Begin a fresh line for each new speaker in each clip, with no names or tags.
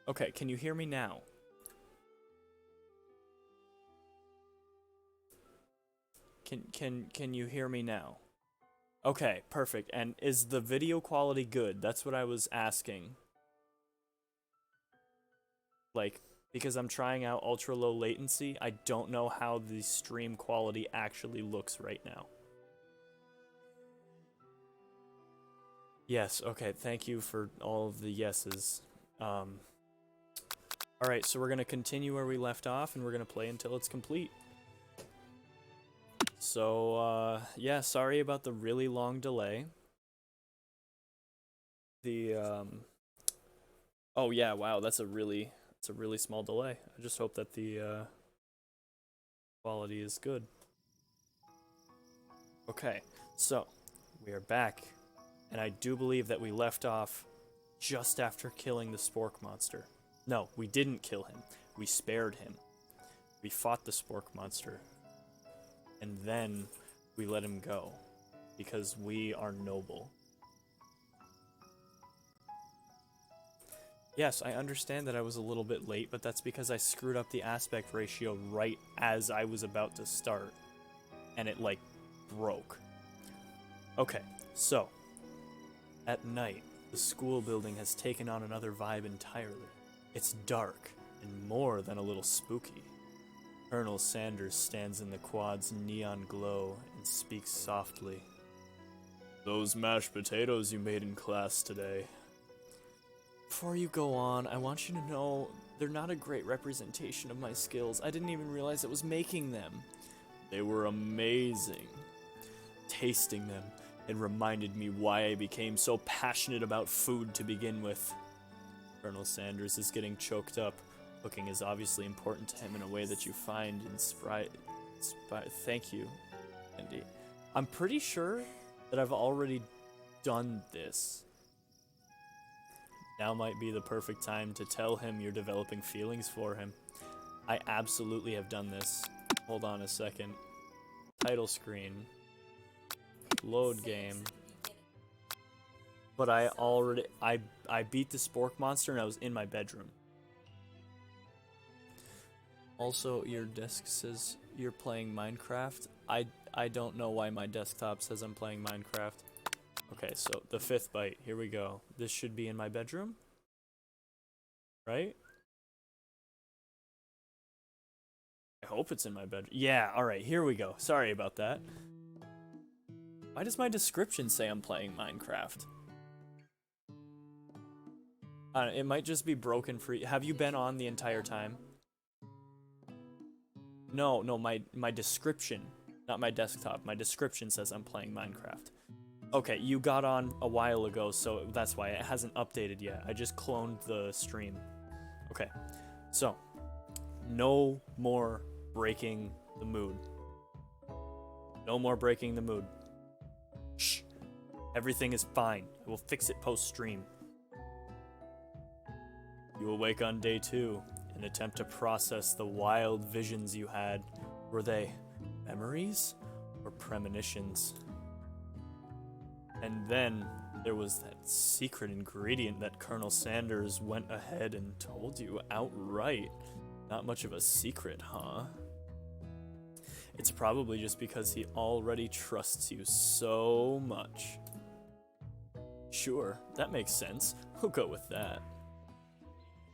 Okay, can you hear me now? Can you hear me now? Okay, perfect. And is the video quality good? That's what I was asking. Like, because I'm trying out ultra low latency, I don't know how the stream quality actually looks right now. Yes, okay, thank you for all of the yeses. Alright, so we're gonna continue where we left off, and we're gonna play until it's complete. So, yeah, sorry about the really long delay. Oh yeah, wow, that's a really small delay. I just hope that the, quality is good. Okay, so, we are back, and I do believe that we left off just after killing the Spork monster. No, we didn't kill him. We spared him. We fought the Spork monster. And then we let him go. Because we are noble. Yes, I understand that I was a little bit late, but that's because I screwed up the aspect ratio right as I was about to start. And it, like, broke. Okay, so, at night, the school building has taken on another vibe entirely. It's dark, and more than a little spooky. Colonel Sanders stands in the quad's neon glow and speaks softly. Those mashed potatoes you made in class today. Before you go on, I want you to know they're not a great representation of my skills. I didn't even realize I was making them. They were amazing. Tasting them, it reminded me why I became so passionate about food to begin with. Colonel Sanders is getting choked up. Cooking is obviously important to him in a way that you find thank you, Andy. I'm pretty sure that I've already done this. Now might be the perfect time to tell him you're developing feelings for him. I absolutely have done this. Hold on a second. Title screen. Load game. But I beat the Spork monster and I was in my bedroom. Also, your desk says you're playing Minecraft. I don't know why my desktop says I'm playing Minecraft. Okay, so the 5th bite. Here we go. This should be in my bedroom? Right? I hope it's in my bedroom. Yeah, alright, here we go. Sorry about that. Why does my description say I'm playing Minecraft? It might just be broken free. Have you been on the entire time? No, my description, not my desktop. My description says I'm playing Minecraft. Okay, you got on a while ago, so that's why it hasn't updated yet. I just cloned the stream. Okay, so, no more breaking the mood. No more breaking the mood. Shh. Everything is fine. We'll fix it post-stream. You awake on day 2 and attempt to process the wild visions you had. Were they memories or premonitions? And then there was that secret ingredient that Colonel Sanders went ahead and told you outright. Not much of a secret, huh? It's probably just because he already trusts you so much. Sure, that makes sense. We'll go with that.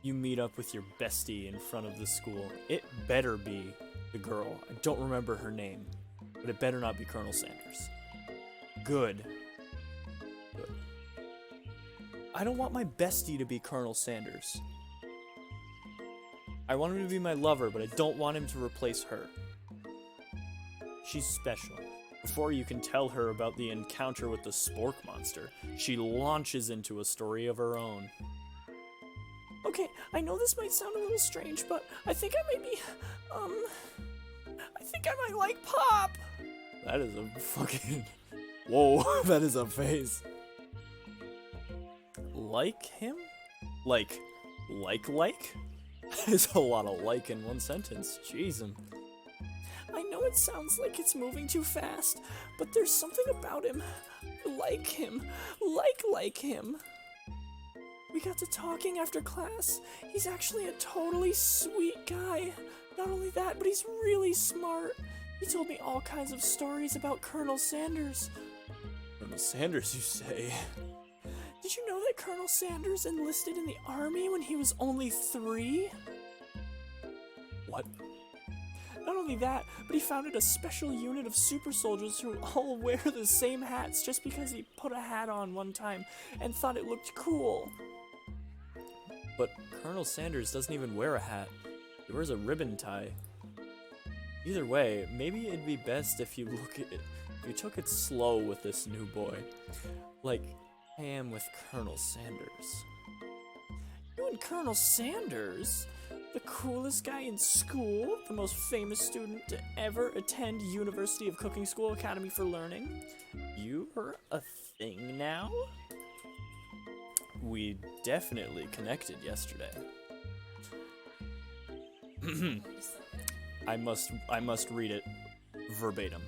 You meet up with your bestie in front of the school. It better be the girl. I don't remember her name, but it better not be Colonel Sanders. Good. Good. I don't want my bestie to be Colonel Sanders. I want him to be my lover, but I don't want him to replace her. She's special. Before you can tell her about the encounter with the Spork monster, she launches into a story of her own. Okay, I know this might sound a little strange, but I think I may be, I think I might like Pop! That is a fucking... Whoa, that is a face. Like him? Like? There's a lot of like in one sentence. Jeez. I know it sounds like it's moving too fast, but there's something about him. Like him. Like him. We got to talking after class. He's actually a totally sweet guy. Not only that, but he's really smart. He told me all kinds of stories about Colonel Sanders. Colonel Sanders, you say? Did you know that Colonel Sanders enlisted in the army when he was only 3? What? Not only that, but he founded a special unit of super soldiers who all wear the same hats just because he put a hat on one time and thought it looked cool. But Colonel Sanders doesn't even wear a hat. He wears a ribbon tie. Either way, maybe it'd be best if you took it slow with this new boy. Like I am with Colonel Sanders. You and Colonel Sanders? The coolest guy in school? The most famous student to ever attend University of Cooking School Academy for Learning? You're a thing now? We definitely connected yesterday. I must read it verbatim.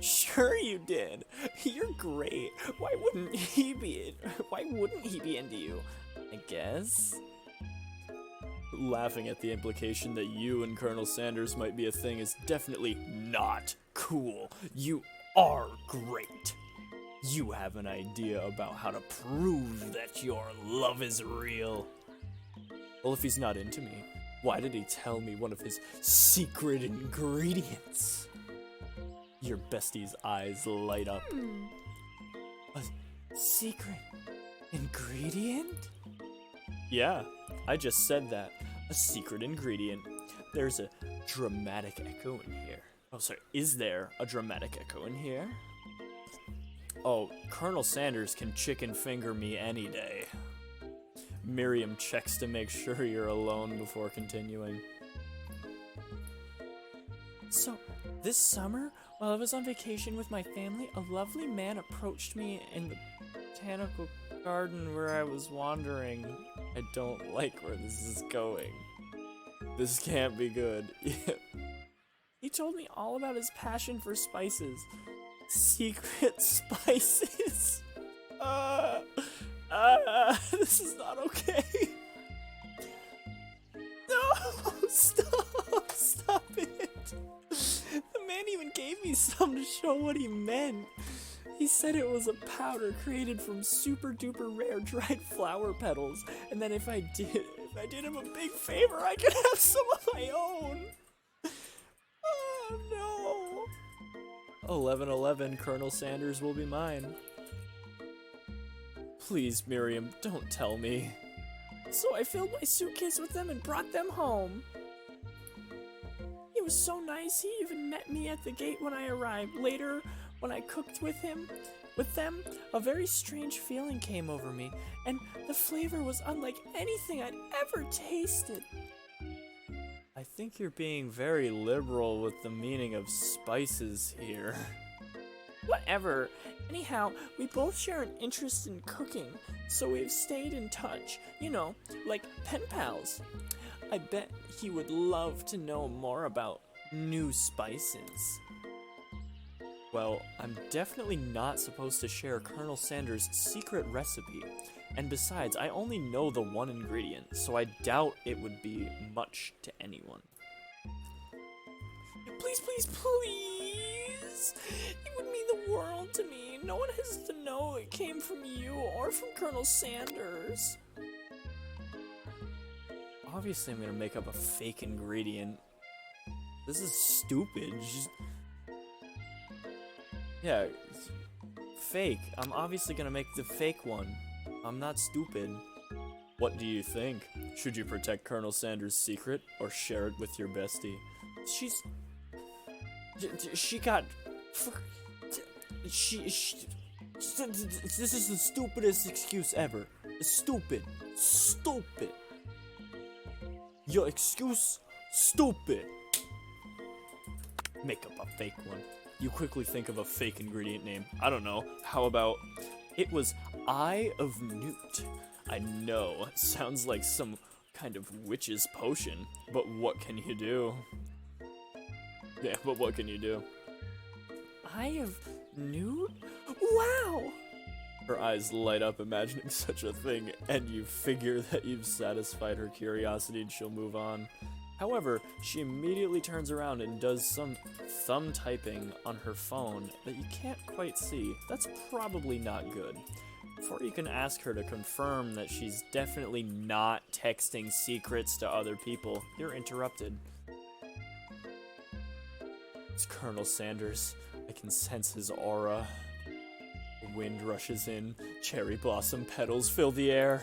Sure you did. You're great. Why wouldn't he be into you? I guess. Laughing at the implication that you and Colonel Sanders might be a thing is definitely not cool. You are great. You have an idea about how to prove that your love is real. Well, if he's not into me, why did he tell me one of his secret ingredients? Your bestie's eyes light up. A secret ingredient? Yeah, I just said that. A secret ingredient. There's a dramatic echo in here. Oh, sorry. Is there a dramatic echo in here? Oh, Colonel Sanders can chicken finger me any day. Miriam checks to make sure you're alone before continuing. So, this summer, while I was on vacation with my family, a lovely man approached me in the botanical garden where I was wandering. I don't like where this is going. This can't be good. He told me all about his passion for spices. Secret spices. This is not okay. No, stop it. The man even gave me some to show what he meant. He said it was a powder created from super duper rare dried flower petals, and that if I did him a big favor, I could have some of my own. Oh no. 11:11, Colonel Sanders will be mine. Please, Miriam, don't tell me. So I filled my suitcase with them and brought them home. He was so nice, he even met me at the gate when I arrived. Later, when I cooked with them, a very strange feeling came over me, and the flavor was unlike anything I'd ever tasted. I think you're being very liberal with the meaning of spices here. Whatever. Anyhow, we both share an interest in cooking, so we've stayed in touch. You know, like pen pals. I bet he would love to know more about new spices. Well, I'm definitely not supposed to share Colonel Sanders' secret recipe. And besides, I only know the one ingredient, so I doubt it would be much to anyone. Please, please, please! It would mean the world to me. No one has to know it came from you or from Colonel Sanders. Obviously, I'm gonna make up a fake ingredient. This is stupid. Yeah, fake. I'm obviously gonna make the fake one. I'm not stupid. What do you think? Should you protect Colonel Sanders' secret or share it with your bestie? She got... This is the stupidest excuse ever. Stupid. Stupid. Your excuse? Stupid. Make up a fake one. You quickly think of a fake ingredient name. I don't know. How about... It was Eye of Newt. I know, it sounds like some kind of witch's potion, but what can you do? Yeah, but what can you do? Eye of Newt? Wow! Her eyes light up imagining such a thing, and you figure that you've satisfied her curiosity and she'll move on. However, she immediately turns around and does some thumb typing on her phone that you can't quite see. That's probably not good. Before you can ask her to confirm that she's definitely not texting secrets to other people, you're interrupted. It's Colonel Sanders. I can sense his aura. The wind rushes in, cherry blossom petals fill the air.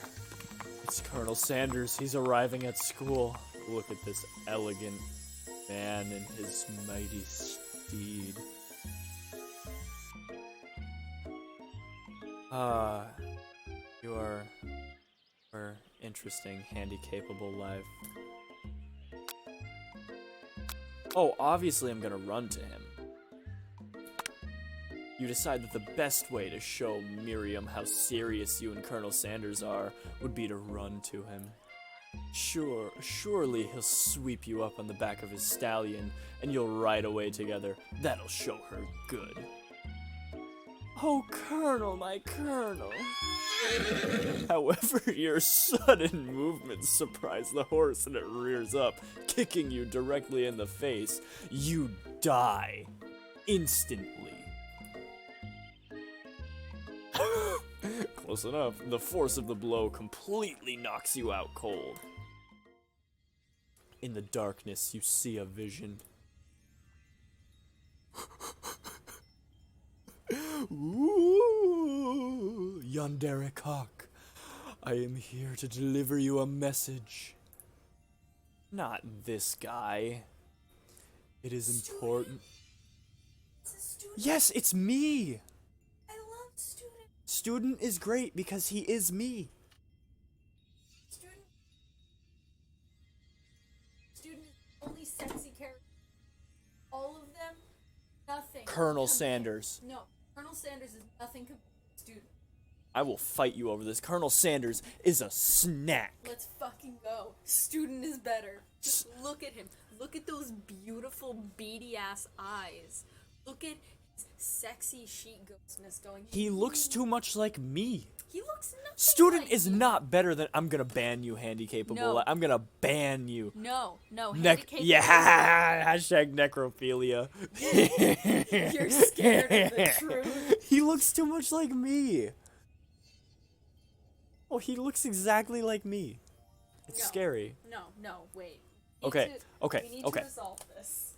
It's Colonel Sanders. He's arriving at school. Look at this elegant man and his mighty steed. You are interesting, handy-capable life. Oh, obviously I'm gonna run to him. You decide that the best way to show Miriam how serious you and Colonel Sanders are would be to run to him. Surely he'll sweep you up on the back of his stallion, and you'll ride away together. That'll show her good. Oh, Colonel, my Colonel. However, your sudden movements surprise the horse and it rears up, kicking you directly in the face. You die. Instantly. Close enough. The force of the blow completely knocks you out cold. In the darkness, you see a vision. Ooh, Yandere Cock, I am here to deliver you a message. Not this guy. It is important. Yes, it's me.
I love Student.
Student is great because he is me.
Student is the only sexy character. All of them, nothing.
Colonel Sanders.
No, Colonel Sanders is nothing compared to Student.
I will fight you over this. Colonel Sanders is a snack.
Let's fucking go. Student is better. Just look at him. Look at those beautiful beady ass eyes. Look at his sexy sheet ghostness going.
He looks too much like me.
He looks nothing
Student
like
is
you.
not better than. I'm gonna ban you, handy-capable.
No.
I'm gonna ban you.
No.
Yeah, hashtag necrophilia.
You're scared of the truth.
He looks too much like me. Oh, he looks exactly like me. It's scary.
No, wait.
Okay.
We need to resolve this.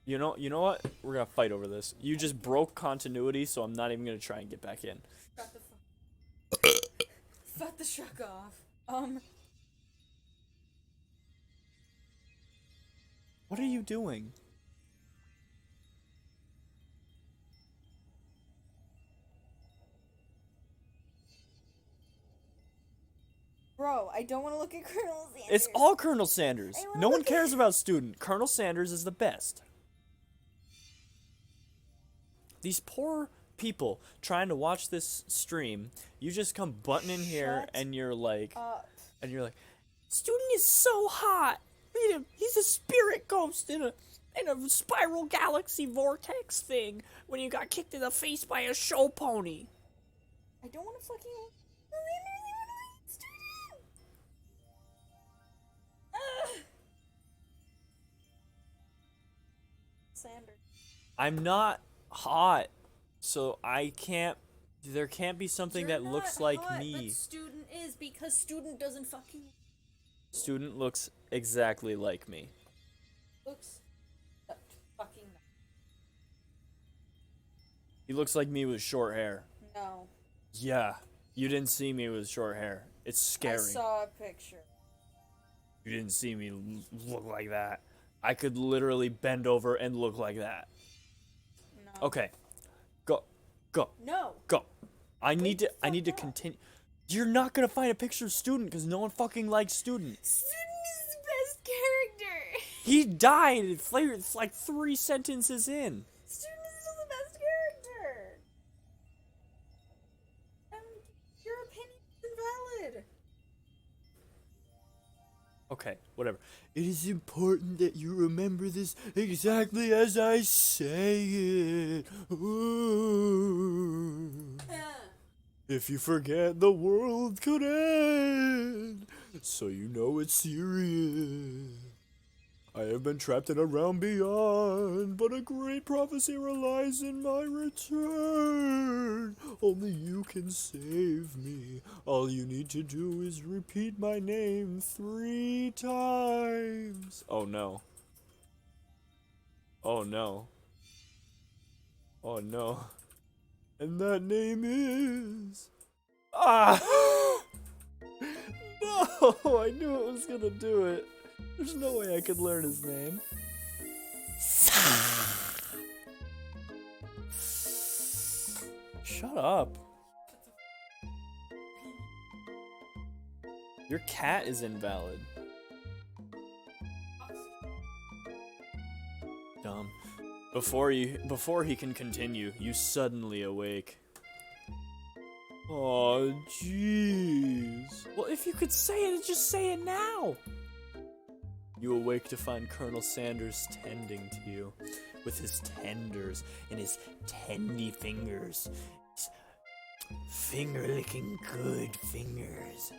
You know what? We're gonna fight over this. You just broke continuity, so I'm not even gonna try and get back in.
Shut the fuck off.
What are you doing?
Bro, I don't want to look at Colonel Sanders.
It's all Colonel Sanders.
I wanna
No one
look
cares about Student. Colonel Sanders is the best. These poor people trying to watch this stream, you just come butting in here
Shut
and you're like,
up.
Student is so hot. Look at him. He's a spirit ghost in a spiral galaxy vortex thing when you got kicked in the face by a show pony.
I don't want to fucking... Sanders.
I'm not hot, so there can't be something
You're
that looks
not
like
hot,
me.
But Student is, because Student doesn't fucking...
Student looks exactly like me.
Looks... fucking...
He looks like me with short hair.
No.
Yeah, you didn't see me with short hair. It's scary.
I saw a picture.
You didn't see me look like that. I could literally bend over and look like that.
No.
Okay. Go.
No.
Go. I need to continue. You're not gonna find a picture of Student because no one fucking likes Student.
Student is the best character.
He died. It's like 3 sentences in.
Student is still the best character. Your opinion is invalid.
Okay, whatever. It is important that you remember this exactly as I say it. Ooh. If you forget, the world could end. So you know it's serious. I have been trapped in a realm beyond, but a great prophecy relies in my return. Only you can save me. All you need to do is repeat my name 3 times. Oh no. Oh no. Oh no. And that name is... Ah! No! I knew it was gonna do it. There's no way I could learn his name. Shut up. Your cat is invalid. Dumb. Before he can continue, you suddenly awake. Oh, jeez. Well, if you could say it, just say it now. You awake to find Colonel Sanders tending to you, with his tenders and his tendy fingers. His finger-licking good fingers.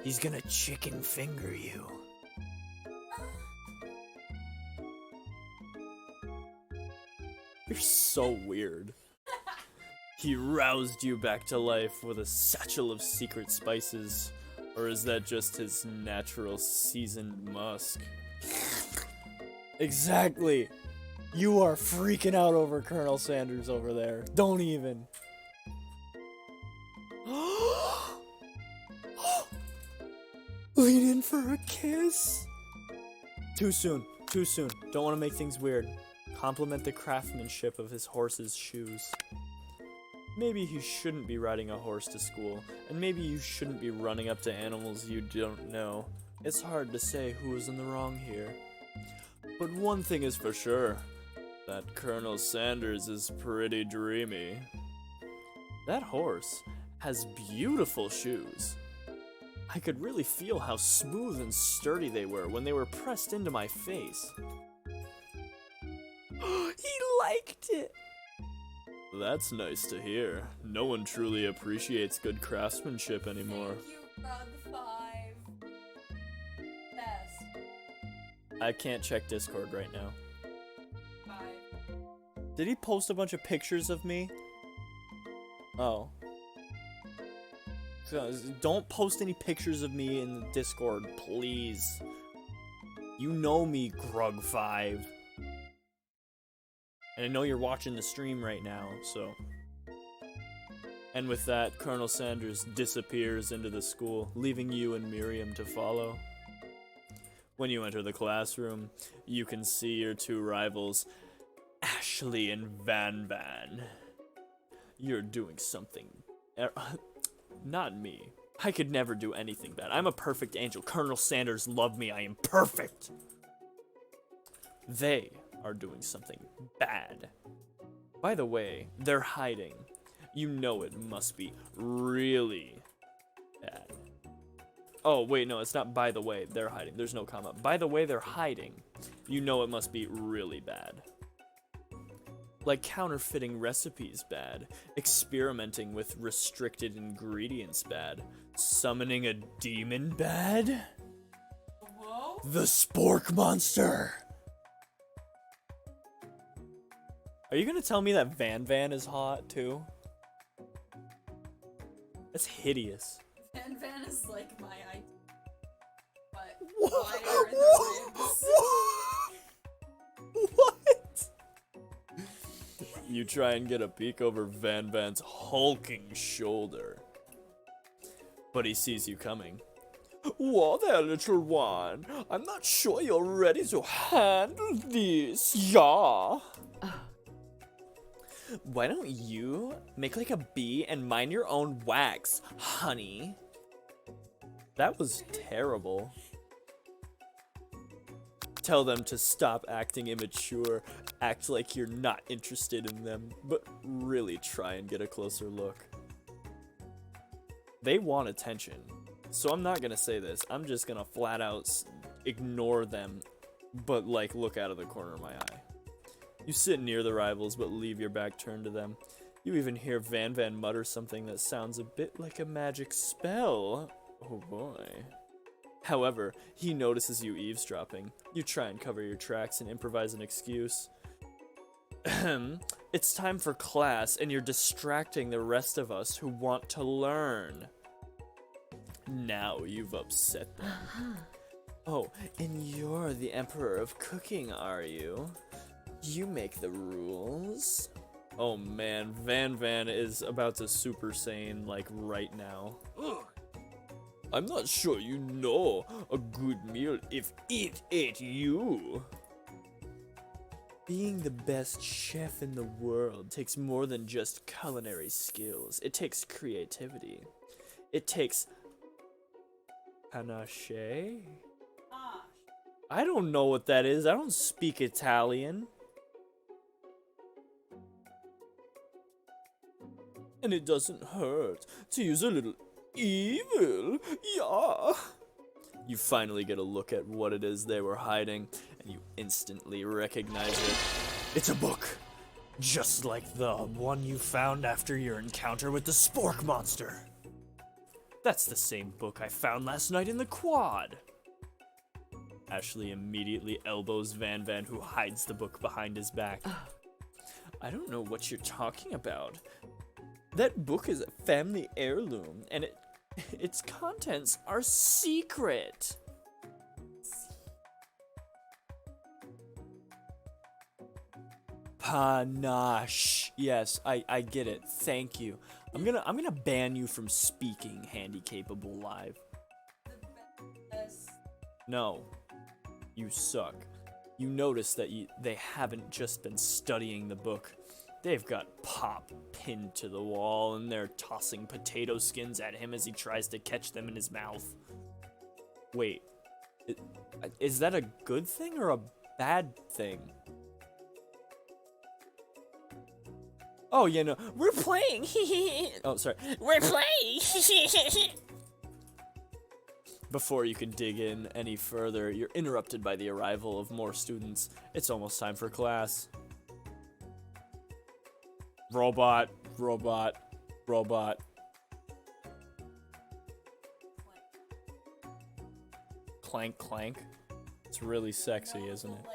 He's gonna chicken finger you. You're so weird. He roused you back to life with a satchel of secret spices. Or is that just his natural seasoned musk? Exactly! You are freaking out over Colonel Sanders over there. Don't even. Lean in for a kiss? Too soon. Too soon. Don't want to make things weird. Compliment the craftsmanship of his horse's shoes. Maybe he shouldn't be riding a horse to school, and maybe you shouldn't be running up to animals you don't know. It's hard to say who is in the wrong here. But one thing is for sure, that Colonel Sanders is pretty dreamy. That horse has beautiful shoes. I could really feel how smooth and sturdy they were when they were pressed into my face. He liked it! That's nice to hear. No one truly appreciates good craftsmanship anymore.
Thank you, Rug 5. Best.
I can't check Discord right now.
5.
Did he post a bunch of pictures of me? Oh. So, don't post any pictures of me in the Discord, please. You know me, Grug 5. And I know you're watching the stream right now, so... And with that, Colonel Sanders disappears into the school, leaving you and Miriam to follow. When you enter the classroom, you can see your 2 rivals, Ashley and Van Van. You're doing something... not me. I could never do anything bad. I'm a perfect angel. Colonel Sanders loved me. I am perfect. They are doing something bad. By the way, they're hiding. You know it must be really bad. Oh, wait, no, it's not by the way, they're hiding. There's no comma. By the way, they're hiding. You know it must be really bad. Like counterfeiting recipes bad. Experimenting with restricted ingredients bad. Summoning a demon bad.
Whoa?
The Spork Monster! Are you gonna tell me that Van Van is hot, too? That's hideous.
Van Van is like my idea. But
What?
wider in the ribs.
What? You try and get a peek over Van Van's hulking shoulder. But he sees you coming. Whoa there, little one. I'm not sure you're ready to handle this, yeah? Why don't you make like a bee and mind your own wax, honey? That was terrible. Tell them to stop acting immature, act like you're not interested in them, but really try and get a closer look. They want attention, so I'm not gonna say this. I'm just gonna flat out ignore them, but like look out of the corner of my eye. You sit near the rivals, but leave your back turned to them. You even hear Van Van mutter something that sounds a bit like a magic spell. Oh boy. However, he notices you eavesdropping. You try and cover your tracks and improvise an excuse. It's time for class, and you're distracting the rest of us who want to learn. Now you've upset them. Oh, and you're the Emperor of Cooking, are you? You make the rules? Oh man, Van Van is about to Super Saiyan, like, right now. Ugh. I'm not sure you know a good meal if it ate you. Being the best chef in the world takes more than just culinary skills. It takes creativity. It takes panache? I don't know what that is. I don't speak Italian. And it doesn't hurt to use a little evil. Yeah. You finally get a look at what it is they were hiding, and you instantly recognize it. It's a book. Just like the one you found after your encounter with the spork monster. That's the same book I found last night in the quad. Ashley immediately elbows Van Van, who hides the book behind his back. I don't know what you're talking about. That book is a family heirloom, and its contents are secret. Panache. Yes, I get it. Thank you. I'm gonna ban you from speaking Handy Capable Live. No. You suck. You notice that they haven't just been studying the book. They've got Pop pinned to the wall, and they're tossing potato skins at him as he tries to catch them in his mouth. Wait, is that a good thing or a bad thing? Oh, yeah, no, we're playing. Oh, sorry. We're playing. Before you can dig in any further, you're interrupted by the arrival of more students. It's almost time for class. Robot, robot, robot. Clank, clank. It's really sexy, isn't it?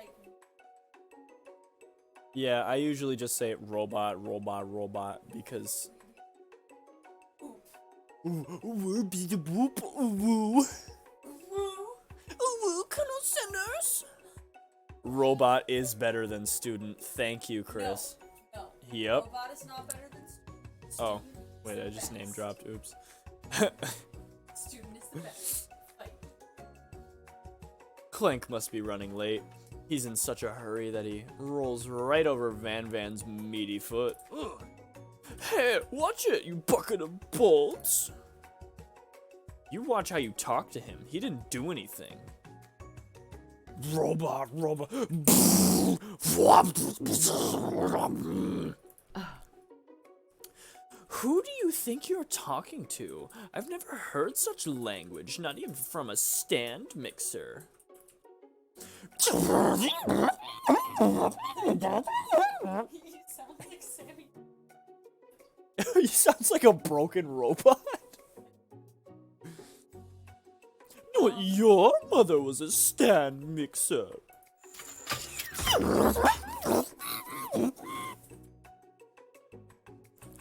Yeah, I usually just say robot, robot, robot, because... Ooh, be the boop, ooh. Ooh, Colonel Sanders. Robot is better than student. Thank you, Chris.
No.
Yep.
Robot is not better than student.
Oh, wait, I just name dropped. Oops.
Student is the best. Fight.
Clank must be running late. He's in such a hurry that he rolls right over Van Van's meaty foot. Ugh. Hey, watch it, you bucket of bolts! You watch how you talk to him. He didn't do anything. Robot, robot. Who do you think you're talking to? I've never heard such language, not even from a stand mixer.
You sound like Sammy.
He sounds like a broken robot. No, your mother was a stand mixer.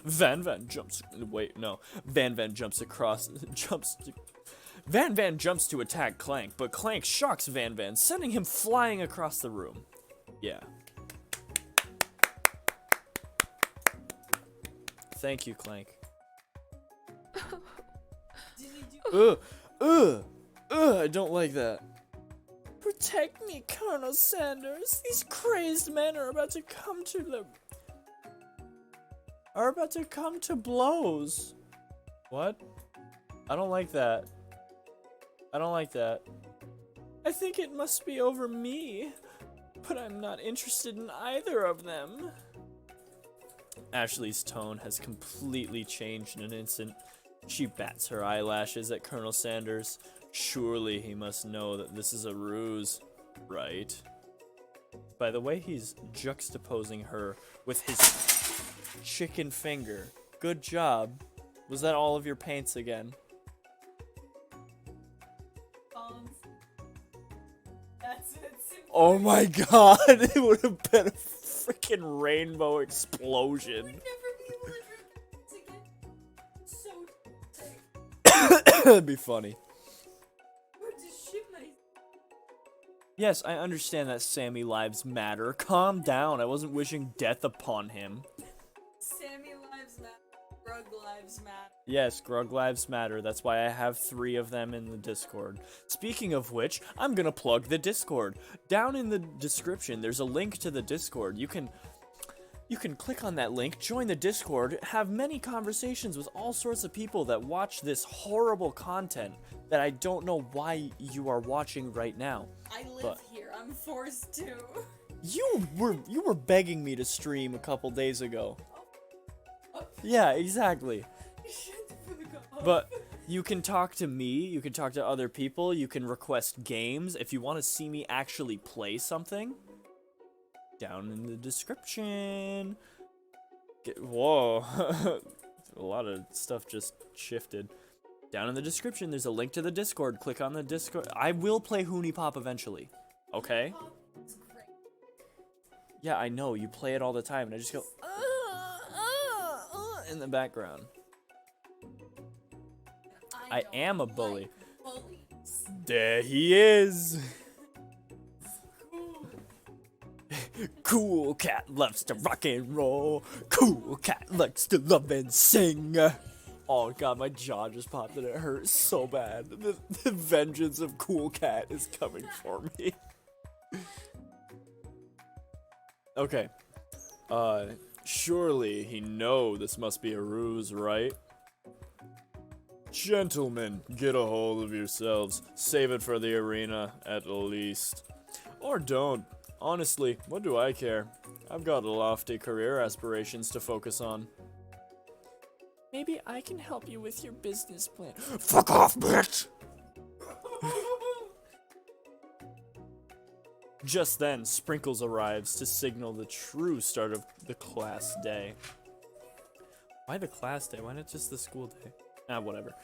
Van Van jumps. Wait, no. Van Van jumps across. Van Van jumps to attack Clank, but Clank shocks Van Van, sending him flying across the room. Yeah. Thank you, Clank. I don't like that. Protect me, Colonel Sanders. These crazed men are about to come to blows. What? I don't like that. I don't like that. I think it must be over me, but I'm not interested in either of them. Ashley's tone has completely changed in an instant. She bats her eyelashes at Colonel Sanders. Surely he must know that this is a ruse, right? By the way, he's juxtaposing her with his chicken finger. Good job. Was that all of your paints again?
That's it.
Oh my god, it would have been a freaking rainbow explosion.
We'd never be able to drink this again. So sick.
That'd be funny.
Or just shit my.
Yes, I understand that Sammy lives matter. Calm down, I wasn't wishing death upon him.
Sammy lives matter. Grug lives matter.
Yes, Grug lives matter. That's why I have 3 of them in the Discord. Speaking of which, I'm gonna plug the Discord. Down in the description, there's a link to the Discord. You can click on that link, join the Discord, have many conversations with all sorts of people that watch this horrible content that I don't know why you are watching right now.
I live here. I'm forced to.
You were begging me to stream a couple days ago.
Oh.
Yeah, exactly.
Shut the fuck up.
But you can talk to me, you can talk to other people, you can request games. If you want to see me actually play something, down in the description. Whoa. A lot of stuff just shifted. Down in the description, there's a link to the Discord. Click on the Discord. I will play Hoonie Pop eventually. Okay?
It's great.
Yeah, I know. You play it all the time, and I just go, in the background. I
don't
am a bully.
like bullies.
There he is. Cool cat loves to rock and roll. Cool cat likes to love and sing. Oh god, my jaw just popped and it hurts so bad. The vengeance of Cool Cat is coming for me. Okay. Surely he know this must be a ruse, right? Gentlemen, get a hold of yourselves. Save it for the arena, at least. Or don't. Honestly, what do I care? I've got lofty career aspirations to focus on. Maybe I can help you with your business plan. Fuck off, bitch! Just then, Sprinkles arrives to signal the true start of the class day. Why the class day? Why not just the school day? Ah, whatever.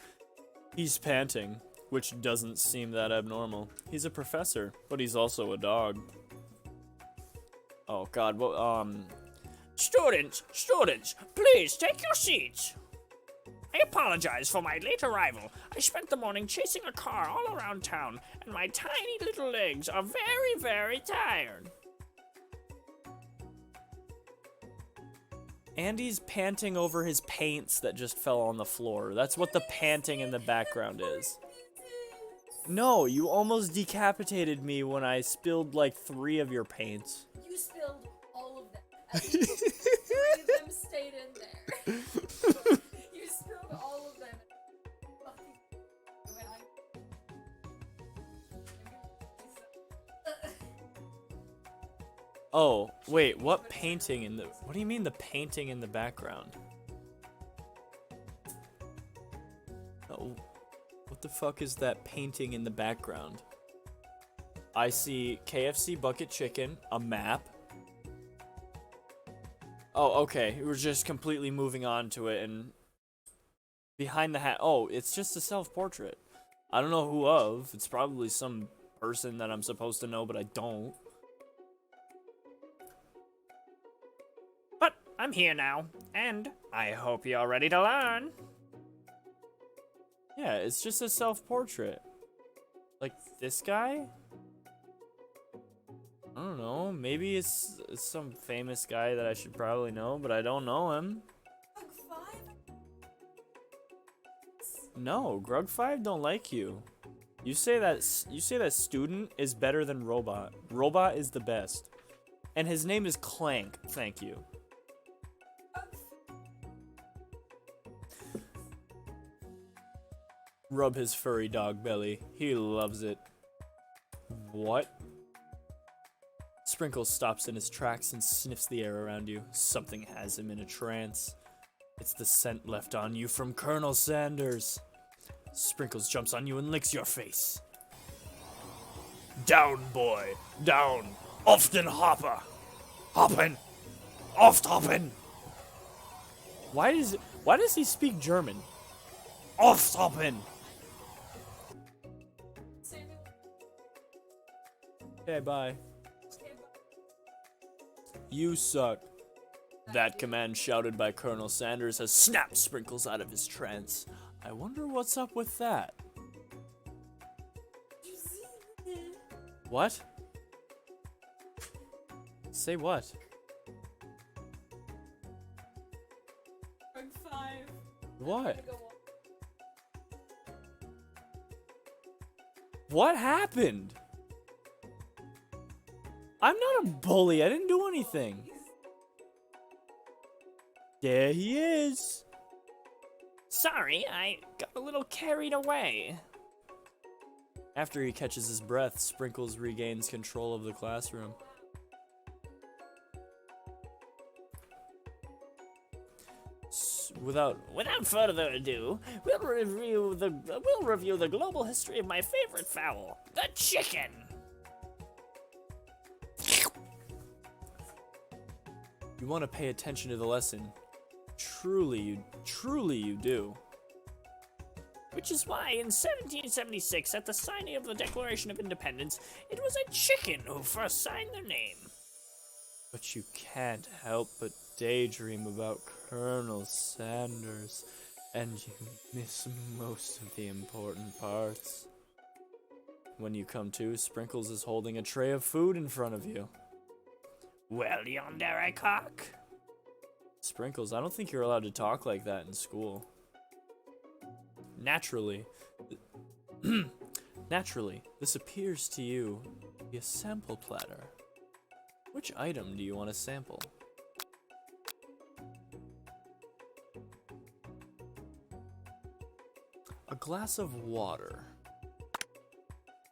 He's panting, which doesn't seem that abnormal. He's a professor, but he's also a dog. Oh god, well, Students, please take your seats. I apologize for my late arrival. I spent the morning chasing a car all around town, and my tiny little legs are very, very tired. Andy's panting over his paints that just fell on the floor. That's what the panting in the background is. No, you almost decapitated me when I spilled like 3 of your paints.
You spilled all of them. At least 3 of them stayed in there. You spilled all of them.
Oh, wait, what painting in the... What do you mean the painting in the background? Oh, what the fuck is that painting in the background? I see KFC bucket chicken, a map. Oh, okay, we're just completely moving on to it, and... Behind the hat... Oh, it's just a self-portrait. I don't know who of. It's probably some person that I'm supposed to know, but I don't. I'm here now, and I hope you're ready to learn. Yeah, it's just a self-portrait. Like, this guy? I don't know, maybe it's some famous guy that I should probably know, but I don't know him. No, Grug5 don't like you. You say that student is better than Robot. Robot is the best. And his name is Clank, thank you. Rub his furry dog belly. He loves it. What? Sprinkles stops in his tracks and sniffs the air around you. Something has him in a trance. It's the scent left on you from Colonel Sanders. Sprinkles jumps on you and licks your face. Down, boy. Down. Often hopper. Hoppin'. Oft hoppin'. Why does he speak German? Aufstoppen! Okay, bye. You suck. That command shouted by Colonel Sanders has snapped Sprinkles out of his trance. I wonder what's up with that. What? Say what? What? What happened? I'm not a bully. I didn't do anything. There he is. Sorry, I got a little carried away. After he catches his breath, Sprinkles regains control of the classroom. Without further ado, we'll review the global history of my favorite fowl, the chicken. You want to pay attention to the lesson. Truly you do. Which is why in 1776, at the signing of the Declaration of Independence, it was a chicken who first signed their name. But you can't help but daydream about Colonel Sanders, and you miss most of the important parts. When you come to, Sprinkles is holding a tray of food in front of you. Well, yonder I cock. Sprinkles, I don't think you're allowed to talk like that in school. Naturally, this appears to you to be a sample platter. Which item do you want to sample? A glass of water.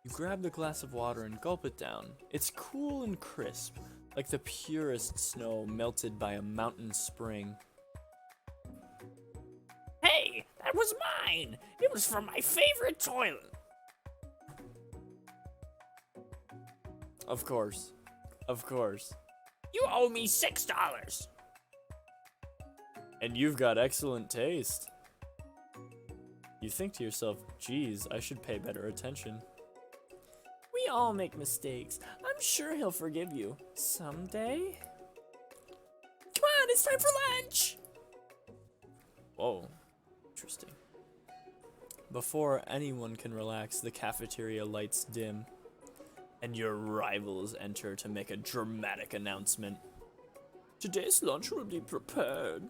You grab the glass of water and gulp it down. It's cool and crisp, like the purest snow melted by a mountain spring. Hey, that was mine! It was from my favorite toilet! Of course. Of course. You owe me $6! And you've got excellent taste. You think to yourself, geez, I should pay better attention. We all make mistakes. I'm sure he'll forgive you. Someday? Come on, it's time for lunch! Whoa. Interesting. Before anyone can relax, the cafeteria lights dim, and your rivals enter to make a dramatic announcement. Today's lunch will be prepared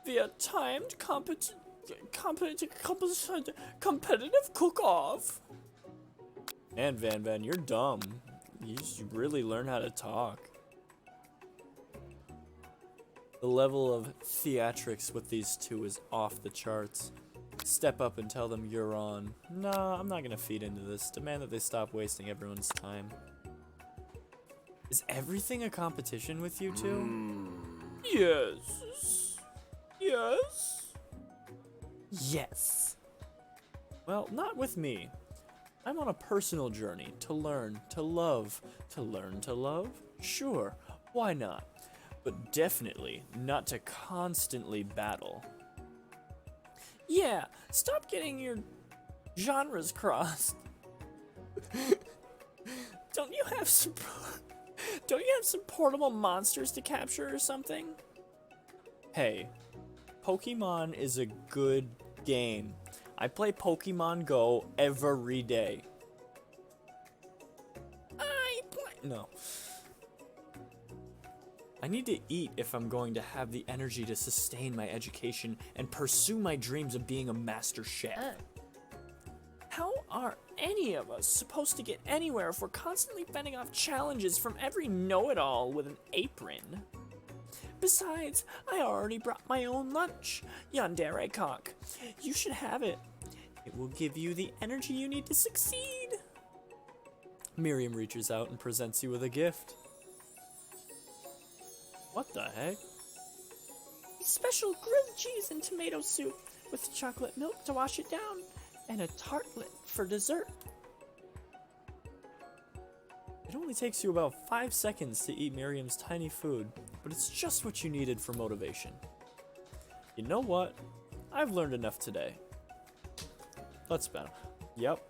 via timed competitive cook-off. And Van, you're dumb. You should really learn how to talk. The level of theatrics with these two is off the charts. Step up and tell them you're on. Nah, I'm not gonna feed into this. Demand that they stop wasting everyone's time. Is everything a competition with you two? Yes. Yes. Yes. Well, not with me. I'm on a personal journey to learn to love. To learn to love? Sure, why not? But definitely not to constantly battle. Yeah, stop getting your genres crossed. Don't you have some portable monsters to capture or something? Hey, Pokemon is a good game. I play Pokemon Go every day. No. I need to eat if I'm going to have the energy to sustain my education and pursue my dreams of being a master chef. How are any of us supposed to get anywhere if we're constantly fending off challenges from every know-it-all with an apron? Besides, I already brought my own lunch. Yandere cock. You should have it. It will give you the energy you need to succeed. Miriam reaches out and presents you with a gift. What the heck? Special grilled cheese and tomato soup with chocolate milk to wash it down and a tartlet for dessert. It only takes you about 5 seconds to eat Miriam's tiny food, but it's just what you needed for motivation. You know what? I've learned enough today. Let's battle. Yep.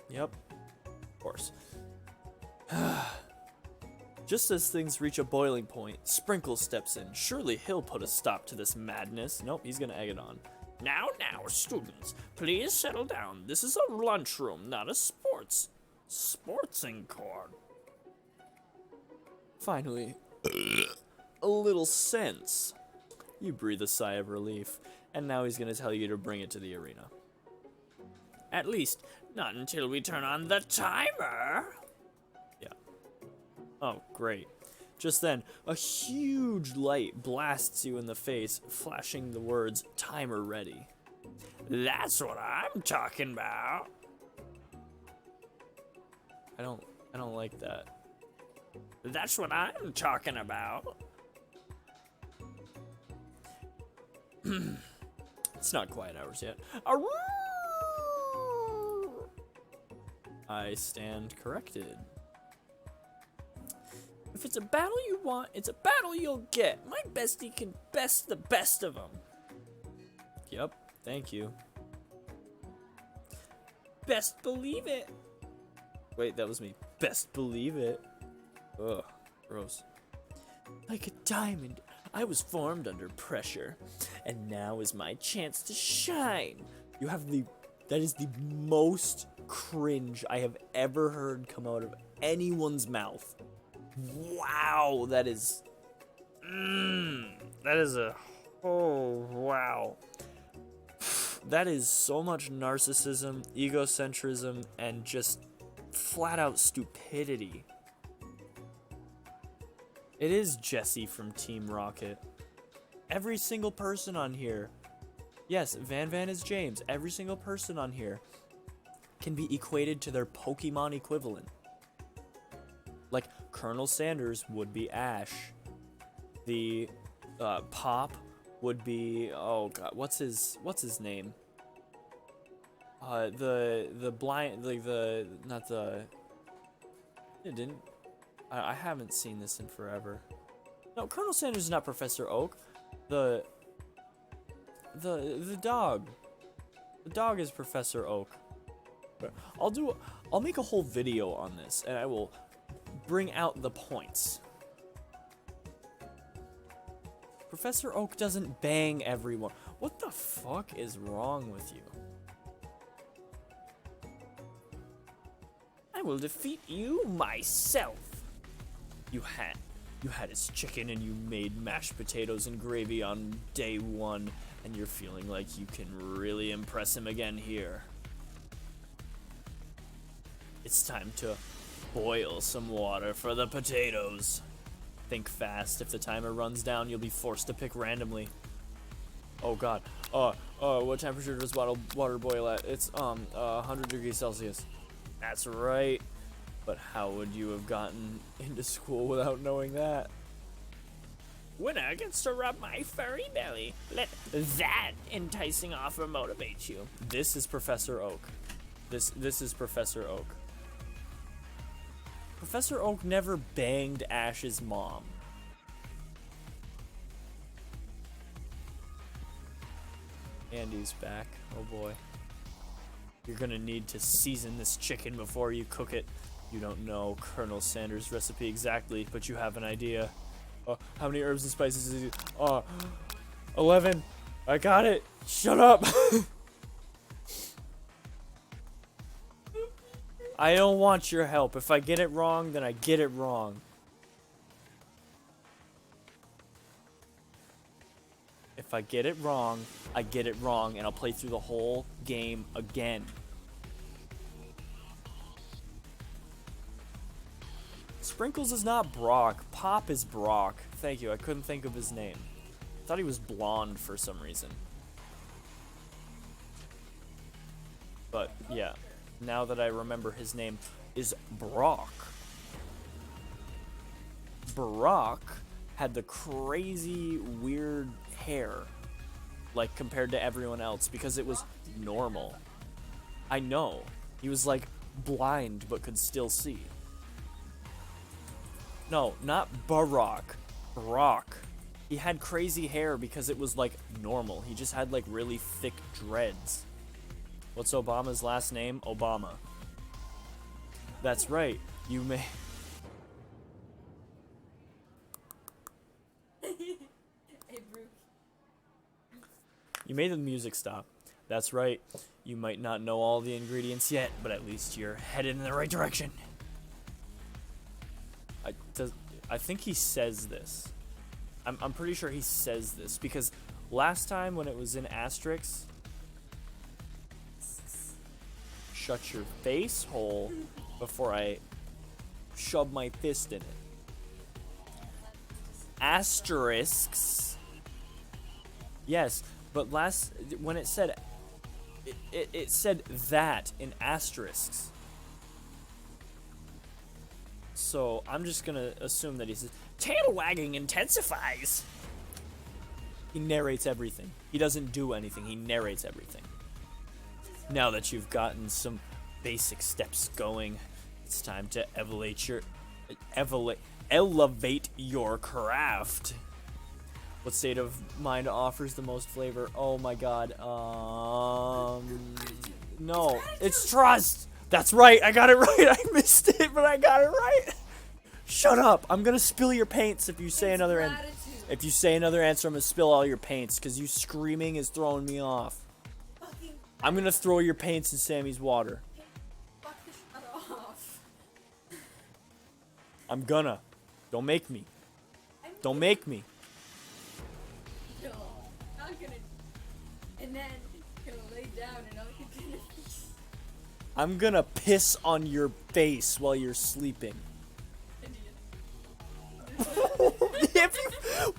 Yep. Of course. Just as things reach a boiling point, Sprinkle steps in. Surely he'll put a stop to this madness. Nope, he's gonna egg it on. Now, students, please settle down. This is a lunchroom, not a sportsing court. Finally, a little sense. You breathe a sigh of relief, and now he's gonna tell you to bring it to the arena. At least, not until we turn on the timer. Yeah. Oh, great. Just then, a huge light blasts you in the face, flashing the words, timer ready. That's what I'm talking about. I don't like that. That's what I'm talking about. It's not quiet hours yet. I stand corrected. If it's a battle you want, it's a battle you'll get. My bestie can best the best of them. Yep, thank you. Best believe it. Wait, that was me. Best believe it. Ugh, gross. Like a diamond, I was formed under pressure, and now is my chance to shine. That is the most cringe I have ever heard come out of anyone's mouth. Wow, that is wow. That is so much narcissism, egocentrism, and just flat out stupidity. It is Jesse from Team Rocket. Every single person on here, yes, Van is James. Every single person on here can be equated to their Pokemon equivalent. Like, Colonel Sanders would be Ash. The Pop would be, oh god, what's his name? The blind, like I haven't seen this in forever. No, Colonel Sanders is not Professor Oak. The dog. The dog is Professor Oak. I'll make a whole video on this, and I will bring out the points. Professor Oak doesn't bang everyone. What the fuck is wrong with you? I will defeat you myself. You had his chicken and you made mashed potatoes and gravy on day one, and you're feeling like you can really impress him again here. It's time to boil some water for the potatoes. Think fast. If the timer runs down, you'll be forced to pick randomly. Oh god. What temperature does water boil at? It's 100 degrees Celsius. That's right. But how would you have gotten into school without knowing that? Winner gets to rub my furry belly. Let that enticing offer motivate you. This is Professor Oak. This is Professor Oak. Professor Oak never banged Ash's mom. Andy's back. Oh boy. You're gonna need to season this chicken before you cook it. You don't know Colonel Sanders' recipe exactly, but you have an idea. How many herbs and spices is it? 11. I got it. Shut up. I don't want your help. If I get it wrong, then I get it wrong. If I get it wrong, I get it wrong, and I'll play through the whole game again. Sprinkles is not Brock. Pop is Brock. Thank you. I couldn't think of his name. I thought he was blonde for some reason. But, yeah. Now that I remember his name is Brock. Brock had the crazy, weird hair. Like, compared to everyone else. Because it was normal. I know. He was, like, blind but could still see. No, not Barack. Brock. He had crazy hair because it was like normal. He just had like really thick dreads. What's Obama's last name? Obama. That's right. You may.
Hey, Brooke.
You made the music stop. That's right. You might not know all the ingredients yet, but at least you're headed in the right direction. I think he says this. I'm pretty sure he says this because last time when it was in Asterix, shut your face hole before I shove my fist in it. Asterisks. Yes, but when it said it said that in asterisks. So I'm just gonna assume that he says tail wagging intensifies. He narrates everything. He doesn't do anything. He narrates everything. Now that you've gotten some basic steps going, it's time to elevate your craft. What state of mind offers the most flavor? Oh my god. No, it's trust. That's right. I got it right. I missed it, but I got it right. Shut up. I'm gonna spill your paints if you say another answer. If you say another answer, I'm gonna spill all your paints because you screaming is throwing me off. I'm gonna throw your paints in Sammy's water.
Shut off.
I'm gonna. Don't make me. Don't make me.
No, I'm not gonna. And then gonna lay down and I'm gonna.
I'm gonna piss on your face while you're sleeping.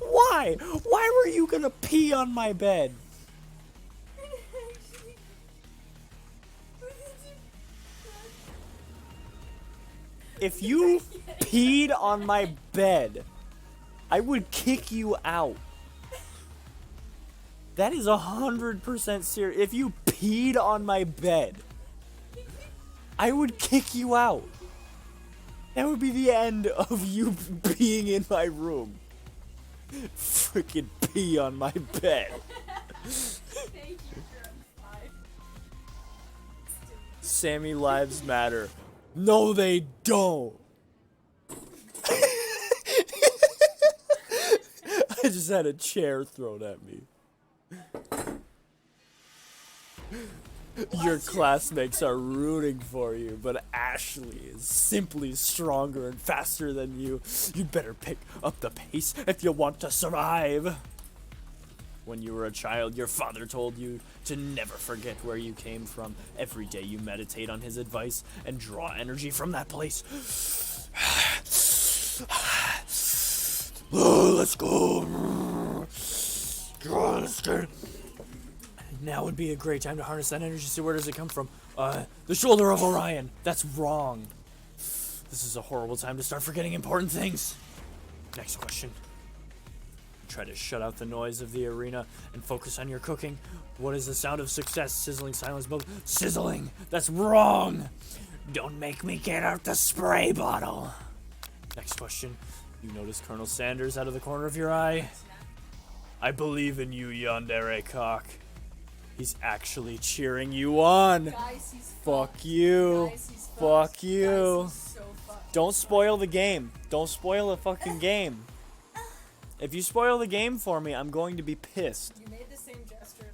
Why? Why were you gonna pee on my bed? If you peed on my bed, I would kick you out. That is 100% serious. If you peed on my bed, I would kick you out. That would be the end of you being in my room. Freaking pee on my bed.
Thank you for five.
Sammy lives matter. No, they don't. I just had a chair thrown at me. Your classmates are rooting for you, but Ashley is simply stronger and faster than you. You'd better pick up the pace if you want to survive. When you were a child, your father told you to never forget where you came from. Every day you meditate on his advice and draw energy from that place. Oh, let's go. Let's go. Now would be a great time to harness that energy. So where does it come from? The shoulder of Orion. That's wrong. This is a horrible time to start forgetting important things. Next question. Try to shut out the noise of the arena and focus on your cooking. What is the sound of success? Sizzling, silence, both. Sizzling. That's wrong. Don't make me get out the spray bottle. Next question. You notice Colonel Sanders out of the corner of your eye? I believe in you, yandere cock. He's actually cheering you on.
Guys, he's
Fuck
fucked.
you.
Guys, he's fucked.
Fuck you.
Guys, he's so fucked.
Don't spoil the game. Don't spoil the fucking game. If you spoil the game for me, I'm going to be pissed.
You made the same gesture.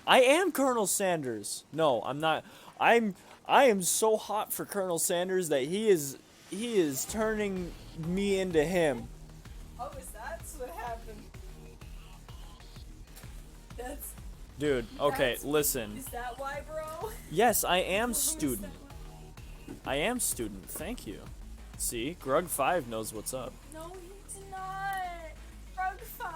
I am Colonel Sanders. No, I'm not. I am so hot for Colonel Sanders that he is turning me into him.
Oh, is that what happened? That's.
Dude, okay,
That's-
listen.
Is that why, bro?
Yes, I am student. I am student. Thank you. See, Grug5 knows what's up.
No, he's not. Rug 5.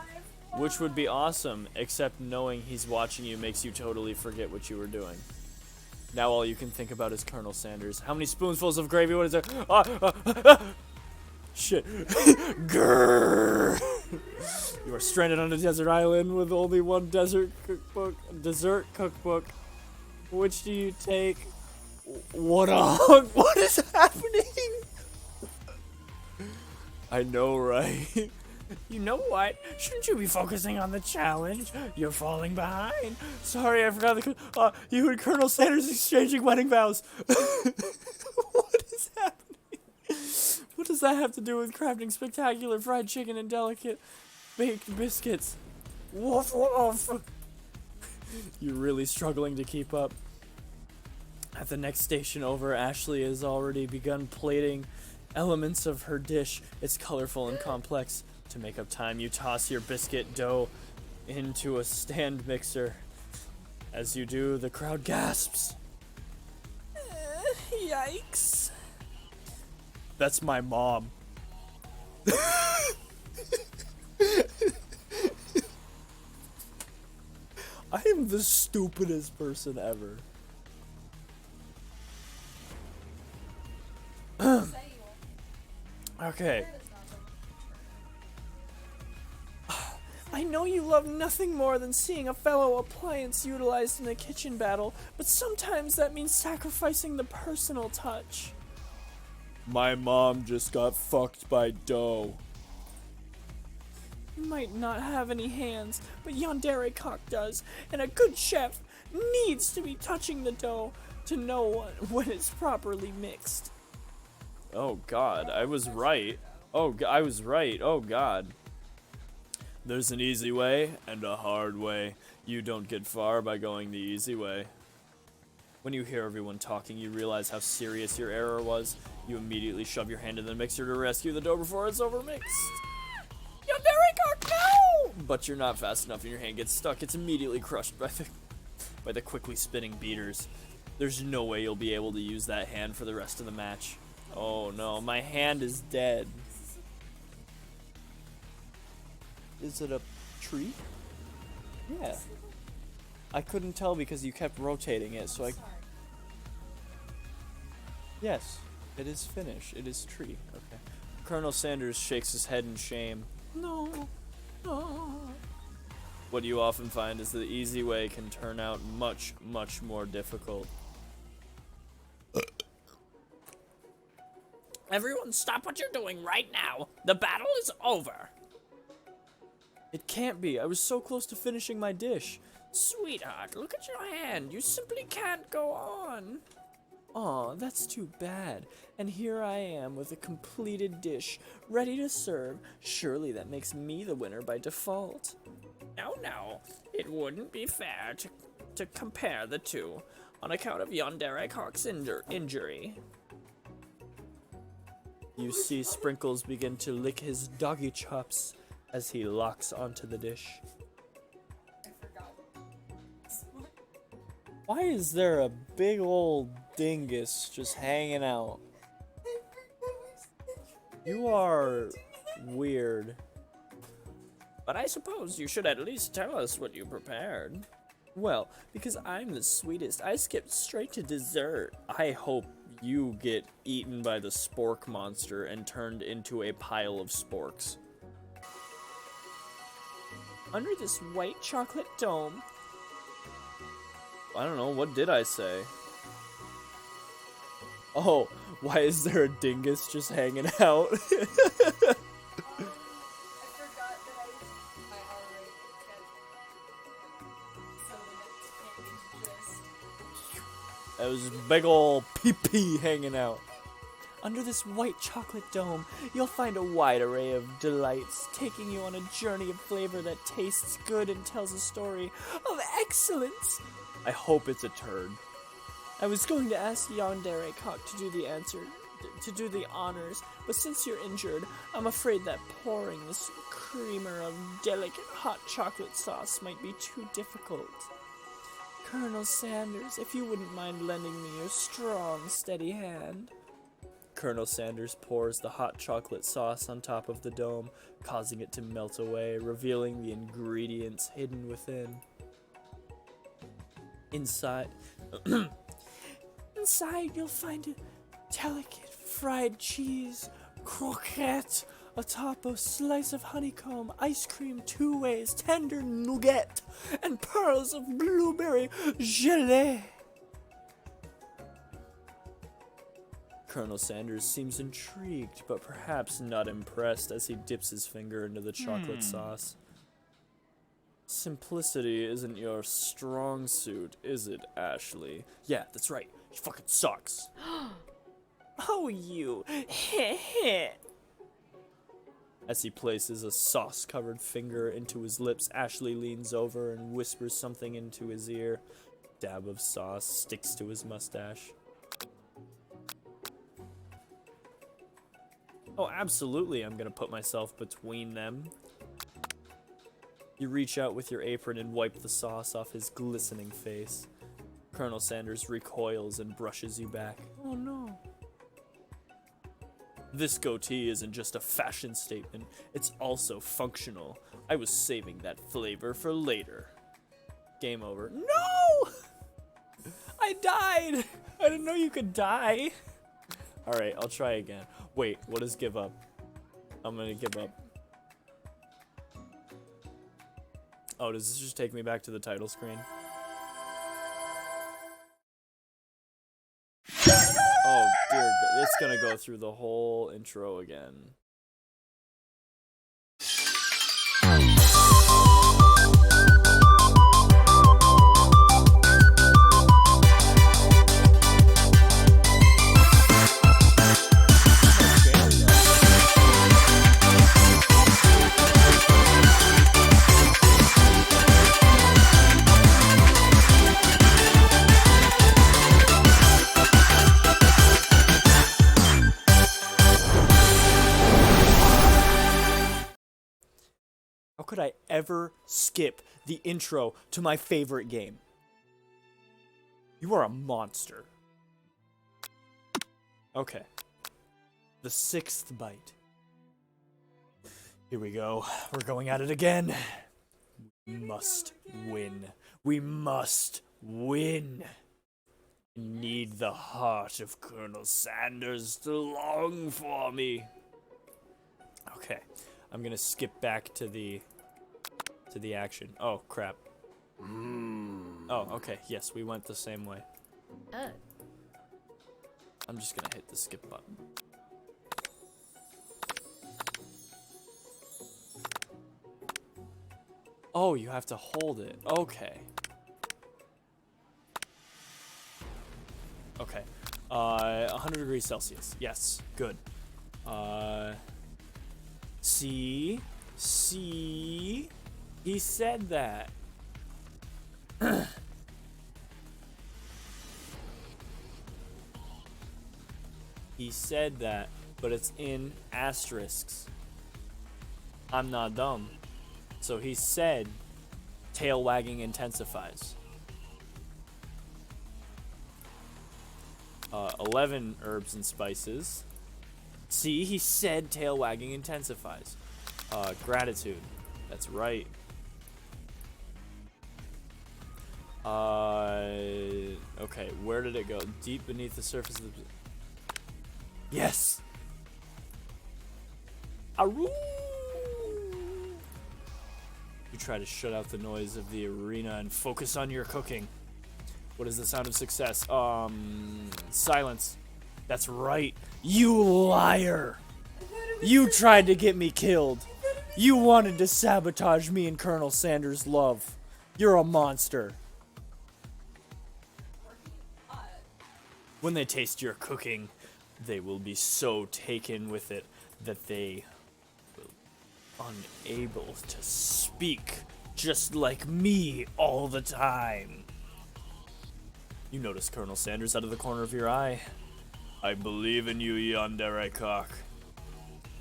Which would be awesome, except knowing he's watching you makes you totally forget what you were doing. Now all you can think about is Colonel Sanders. How many spoonfuls of gravy? What is there? Shit. Grrr. You are stranded on a desert island with only one dessert cookbook. Which do you take? What is happening? I know, right? You know what? Shouldn't you be focusing on the challenge? You're falling behind. Sorry, I forgot you and Colonel Sanders exchanging wedding vows. What is happening? What does that have to do with crafting spectacular fried chicken and delicate baked biscuits? Woof woof. You're really struggling to keep up. At the next station over, Ashley has already begun plating elements of her dish. It's colorful and complex. To make up time, you toss your biscuit dough into a stand mixer. As you do, the crowd gasps. Yikes. That's my mom. I am the stupidest person ever. Okay. I know you love nothing more than seeing a fellow appliance utilized in a kitchen battle, but sometimes that means sacrificing the personal touch. My mom just got fucked by dough. You might not have any hands, but Yandere Cock does, and a good chef needs to be touching the dough to know when it's properly mixed. Oh god, I was right. I was right. Oh god. There's an easy way and a hard way. You don't get far by going the easy way. When you hear everyone talking, you realize how serious your error was. You immediately shove your hand in the mixer to rescue the dough before it's overmixed. No! But you're not fast enough and your hand gets stuck. It's immediately crushed by the quickly spinning beaters. There's no way you'll be able to use that hand for the rest of the match. Oh no, my hand is dead. Is it a tree? Yeah. I couldn't tell because you kept rotating it, so I... Yes, it is finished. It is tree. Okay. Colonel Sanders shakes his head in shame. No. What you often find is the easy way can turn out much, much more difficult. Everyone stop what you're doing right now. The battle is over. It can't be. I was so close to finishing my dish. Sweetheart, look at your hand. You simply can't go on. Aw, that's too bad. And here I am with a completed dish, ready to serve. Surely that makes me the winner by default. No. It wouldn't be fair to compare the two on account of Yandere Cock's injury. You see Sprinkles begin to lick his doggy chops as he locks onto the dish.
I forgot.
Why is there a big old dingus just hanging out? You are weird. But I suppose you should at least tell us what you prepared. Well, because I'm the sweetest, I skipped straight to dessert. I hope you get eaten by the spork monster and turned into a pile of sporks. Under this white chocolate dome. I don't know, what did I say? Oh, why is there a dingus just hanging out?
I forgot that I already so the next page just...
That was a big ol' pee-pee hanging out. Under this white chocolate dome, you'll find a wide array of delights, taking you on a journey of flavor that tastes good and tells a story of excellence. I hope it's a turd. I was going to ask Yandere Cock to do the honors, but since you're injured, I'm afraid that pouring this creamer of delicate hot chocolate sauce might be too difficult. Colonel Sanders, if you wouldn't mind lending me your strong, steady hand. Colonel Sanders pours the hot chocolate sauce on top of the dome, causing it to melt away, revealing the ingredients hidden within. Inside you'll find a delicate fried cheese croquette atop a slice of honeycomb, ice cream 2 ways, tender nougat, and pearls of blueberry gelée. Colonel Sanders seems intrigued, but perhaps not impressed as he dips his finger into the chocolate sauce. Simplicity isn't your strong suit, is it, Ashley? Yeah, that's right. He fucking sucks. Oh, you. As he places a sauce-covered finger into his lips, Ashley leans over and whispers something into his ear. Dab of sauce sticks to his mustache. Oh, absolutely, I'm gonna put myself between them. You reach out with your apron and wipe the sauce off his glistening face. Colonel Sanders recoils and brushes you back. Oh no. This goatee isn't just a fashion statement, it's also functional. I was saving that flavor for later. Game over. No! I died! I didn't know you could die. Alright, I'll try again. Wait, what is give up? I'm gonna give up. Oh, does this just take me back to the title screen? Oh, dear God. It's gonna go through the whole intro again. How could I ever skip the intro to my favorite game? You are a monster. Okay. The sixth bite. Here we go. We're going at it again. We must win. We must win. I need the heart of Colonel Sanders to long for me. Okay. I'm gonna skip back to the action. Oh, crap. Oh, okay. Yes, we went the same way. I'm just gonna hit the skip button. Oh, you have to hold it. Okay. Okay. 100 degrees Celsius. Yes. Good. See? He said that. He said that, but it's in asterisks. I'm not dumb. So he said, tail wagging intensifies. 11 herbs and spices. See, he said tail wagging intensifies. Gratitude. That's right. Okay, where did it go? Deep beneath the surface of the... Yes! Aroo! You try to shut out the noise of the arena and focus on your cooking. What is the sound of success? Silence. That's right. You liar! You tried to get me killed. You wanted to sabotage me and Colonel Sanders' love. You're a monster. When they taste your cooking, they will be so taken with it that they will be unable to speak, just like me all the time. You notice Colonel Sanders out of the corner of your eye. I believe in you, yandere cock.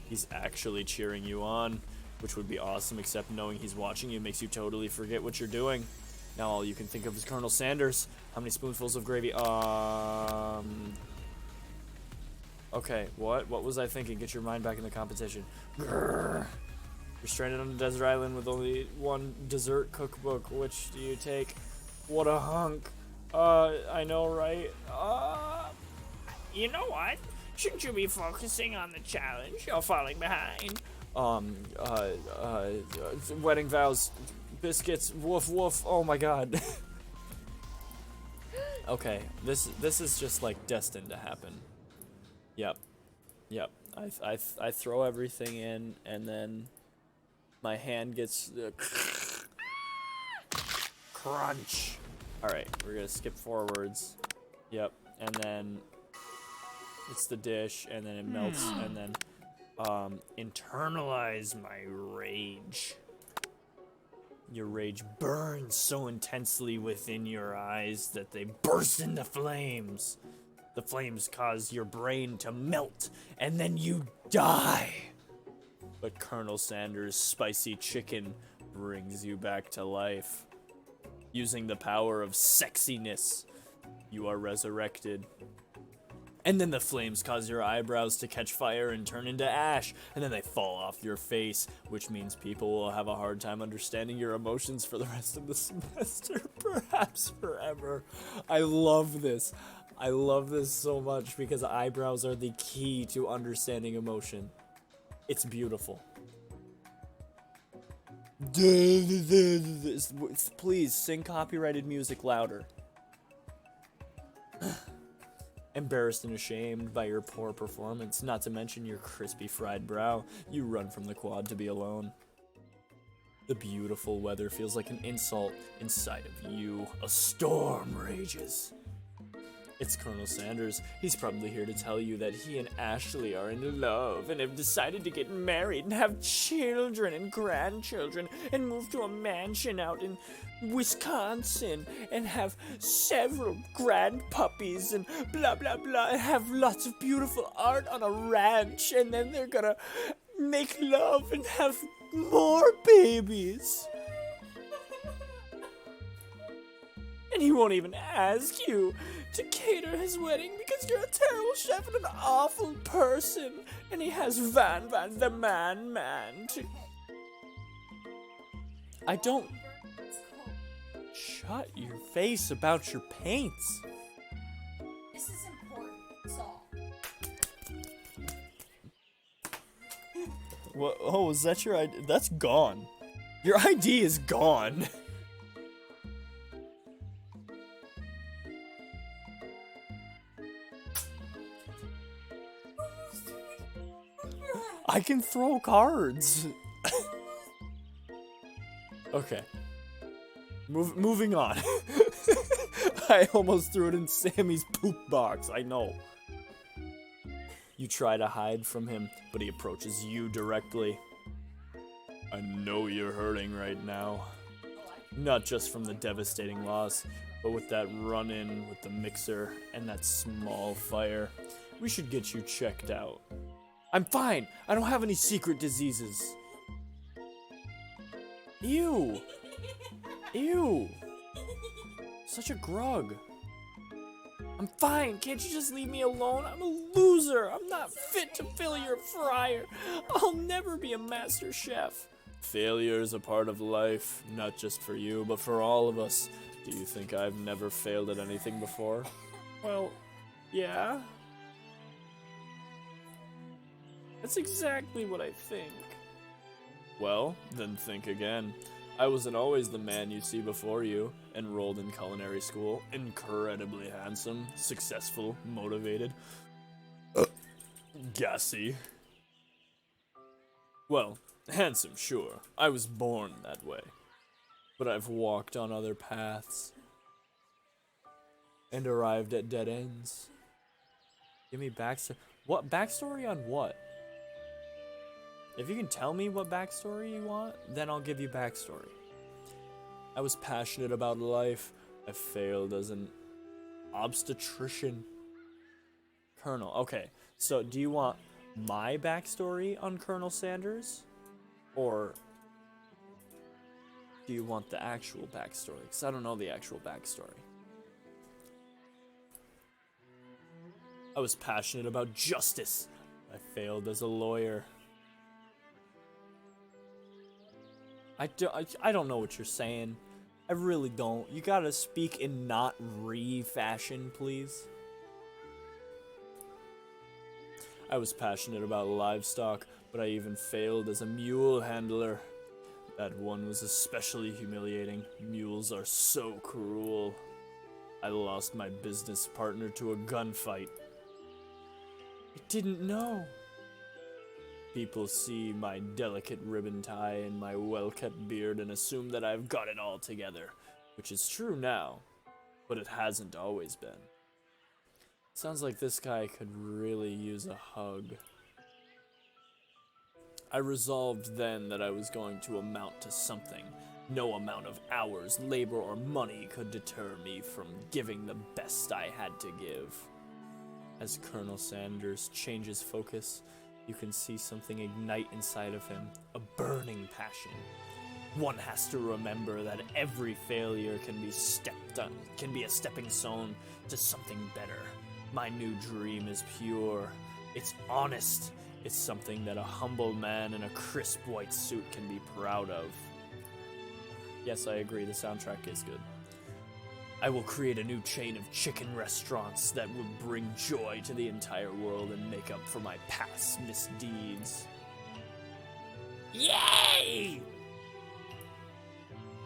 He's actually cheering you on, which would be awesome, except knowing he's watching you makes you totally forget what you're doing. Now all you can think of is Colonel Sanders. How many spoonfuls of gravy? Okay, what? What was I thinking? Get your mind back in the competition. Grrr. You're stranded on a desert island with only one dessert cookbook. Which do you take? What a hunk. I know, right? You know what? Shouldn't you be focusing on the challenge? You're falling behind. Wedding vows, biscuits, woof woof. Oh my god. Okay, this is just like destined to happen. Yep. Yep. I throw everything in, and then my hand gets crunch. All right, we're gonna skip forwards. Yep, and then it's the dish, and then it melts, and then internalize my rage. Your rage burns so intensely within your eyes that they burst into flames. The flames cause your brain to melt, and then you die. But Colonel Sanders' spicy chicken brings you back to life. Using the power of sexiness, you are resurrected. And then the flames cause your eyebrows to catch fire and turn into ash, and then they fall off your face, which means people will have a hard time understanding your emotions for the rest of the semester, perhaps forever. I love this. I love this so much because eyebrows are the key to understanding emotion. It's beautiful. Please sing copyrighted music louder. Embarrassed and ashamed by your poor performance, not to mention your crispy fried brow, you run from the quad to be alone. The beautiful weather feels like an insult. Inside of you, a storm rages. It's Colonel Sanders. He's probably here to tell you that he and Ashley are in love and have decided to get married and have children and grandchildren and move to a mansion out in Wisconsin and have several grand puppies and blah blah blah and have lots of beautiful art on a ranch, and then they're gonna make love and have more babies. And he won't even ask you to cater his wedding because you're a terrible chef and an awful person. And he has Van the man to... I don't... Shut your face about your paints.
This is important, that's all.
What? Oh, is that your ID? That's gone. Your ID is gone. I can throw cards. Okay. Moving on. I almost threw it in Sammy's poop box, I know. You try to hide from him, but he approaches you directly. I know you're hurting right now. Not just from the devastating loss, but with that run-in with the mixer and that small fire. We should get you checked out. I'm fine. I don't have any secret diseases. Ew. Ew. Such a grug. I'm fine. Can't you just leave me alone? I'm a loser. I'm not fit to fill your fryer. I'll never be a master chef. Failure is a part of life, not just for you, but for all of us. Do you think I've never failed at anything before? Well, yeah. That's exactly what I think. Well, then think again. I wasn't always the man you see before you. Enrolled in culinary school, incredibly handsome, successful, motivated, gassy. Well, handsome, sure. I was born that way. But I've walked on other paths and arrived at dead ends. Give me backstory. What backstory on what? If you can tell me what backstory you want, then I'll give you backstory. I was passionate about life. I failed as an obstetrician. Colonel, okay. So do you want my backstory on Colonel Sanders? Or do you want the actual backstory? Because I don't know the actual backstory. I was passionate about justice. I failed as a lawyer. I don't know what you're saying. I really don't. You gotta speak in not fashion, please. I was passionate about livestock, but I even failed as a mule handler. That one was especially humiliating. Mules are so cruel. I lost my business partner to a gunfight. I didn't know. People see my delicate ribbon tie and my well-kept beard and assume that I've got it all together, which is true now, but it hasn't always been. Sounds like this guy could really use a hug. I resolved then that I was going to amount to something. No amount of hours, labor, or money could deter me from giving the best I had to give. As Colonel Sanders changes focus, you can see something ignite inside of him, a burning passion. One has to remember that every failure can be a stepping stone to something better. My new dream is pure. It's honest. It's something that a humble man in a crisp white suit can be proud of. Yes, I agree, the soundtrack is good. I will create a new chain of chicken restaurants that will bring joy to the entire world and make up for my past misdeeds. Yay!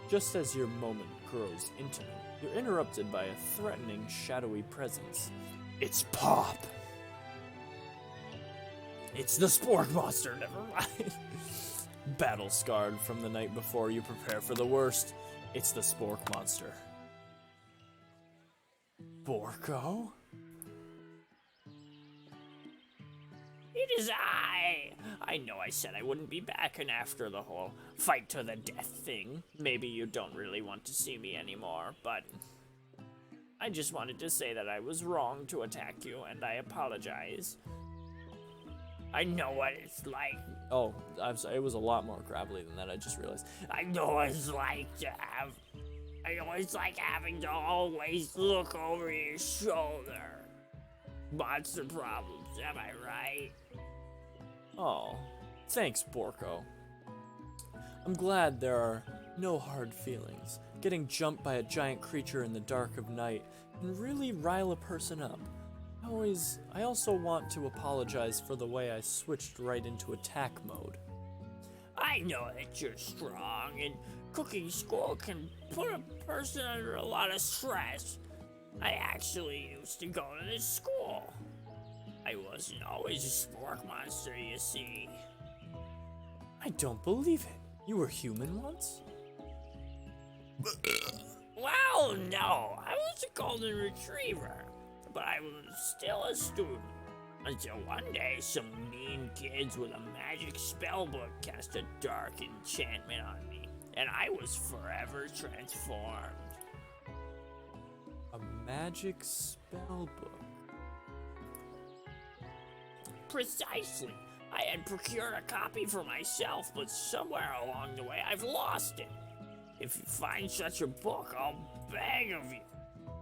Just as your moment grows intimate, you're interrupted by a threatening, shadowy presence. It's Pop! It's the Spork Monster, never mind. Battle scarred from the night before, you prepare for the worst. It's the Spork Monster. Borko? It is I! I know I said I wouldn't be back, and after the whole fight to the death thing, maybe you don't really want to see me anymore, but I just wanted to say that I was wrong to attack you, and I apologize. I know what it's like. Oh, I'm sorry, it was a lot more gravelly than that, I just realized. I know what it's like having to always look over your shoulder. Monster problems, am I right? Oh, thanks, Borko. I'm glad there are no hard feelings. Getting jumped by a giant creature in the dark of night can really rile a person up. I also want to apologize for the way I switched right into attack mode. I know that you're strong, and cooking school can put a person under a lot of stress. I actually used to go to this school. I wasn't always a spork monster, you see. I don't believe it. You were human once? Well, no. I was a golden retriever, but I was still a student. Until one day, some mean kids with a magic spellbook cast a dark enchantment on me, and I was forever transformed. A magic spellbook? Precisely. I had procured a copy for myself, but somewhere along the way I've lost it. If you find such a book, I'll beg of you,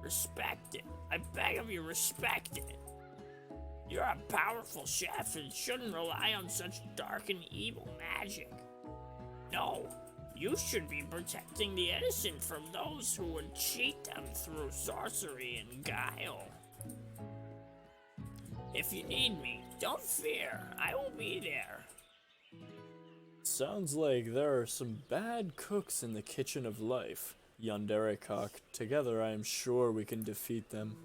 respect it. I beg of you, respect it. You're a powerful chef and shouldn't rely on such dark and evil magic. No, you should be protecting the innocent from those who would cheat them through sorcery and guile. If you need me, don't fear, I will be there. Sounds like there are some bad cooks in the kitchen of life, Yanderekok. Together I am sure we can defeat them.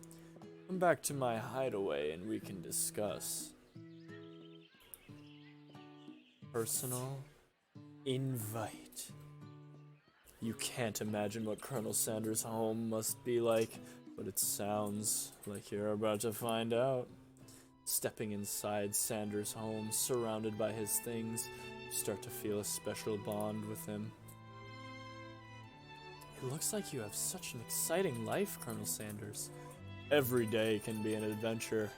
Come back to my hideaway and we can discuss. Personal invite. You can't imagine what Colonel Sanders' home must be like, but it sounds like you're about to find out. Stepping inside Sanders' home, surrounded by his things, you start to feel a special bond with him. It looks like you have such an exciting life, Colonel Sanders. Every day can be an adventure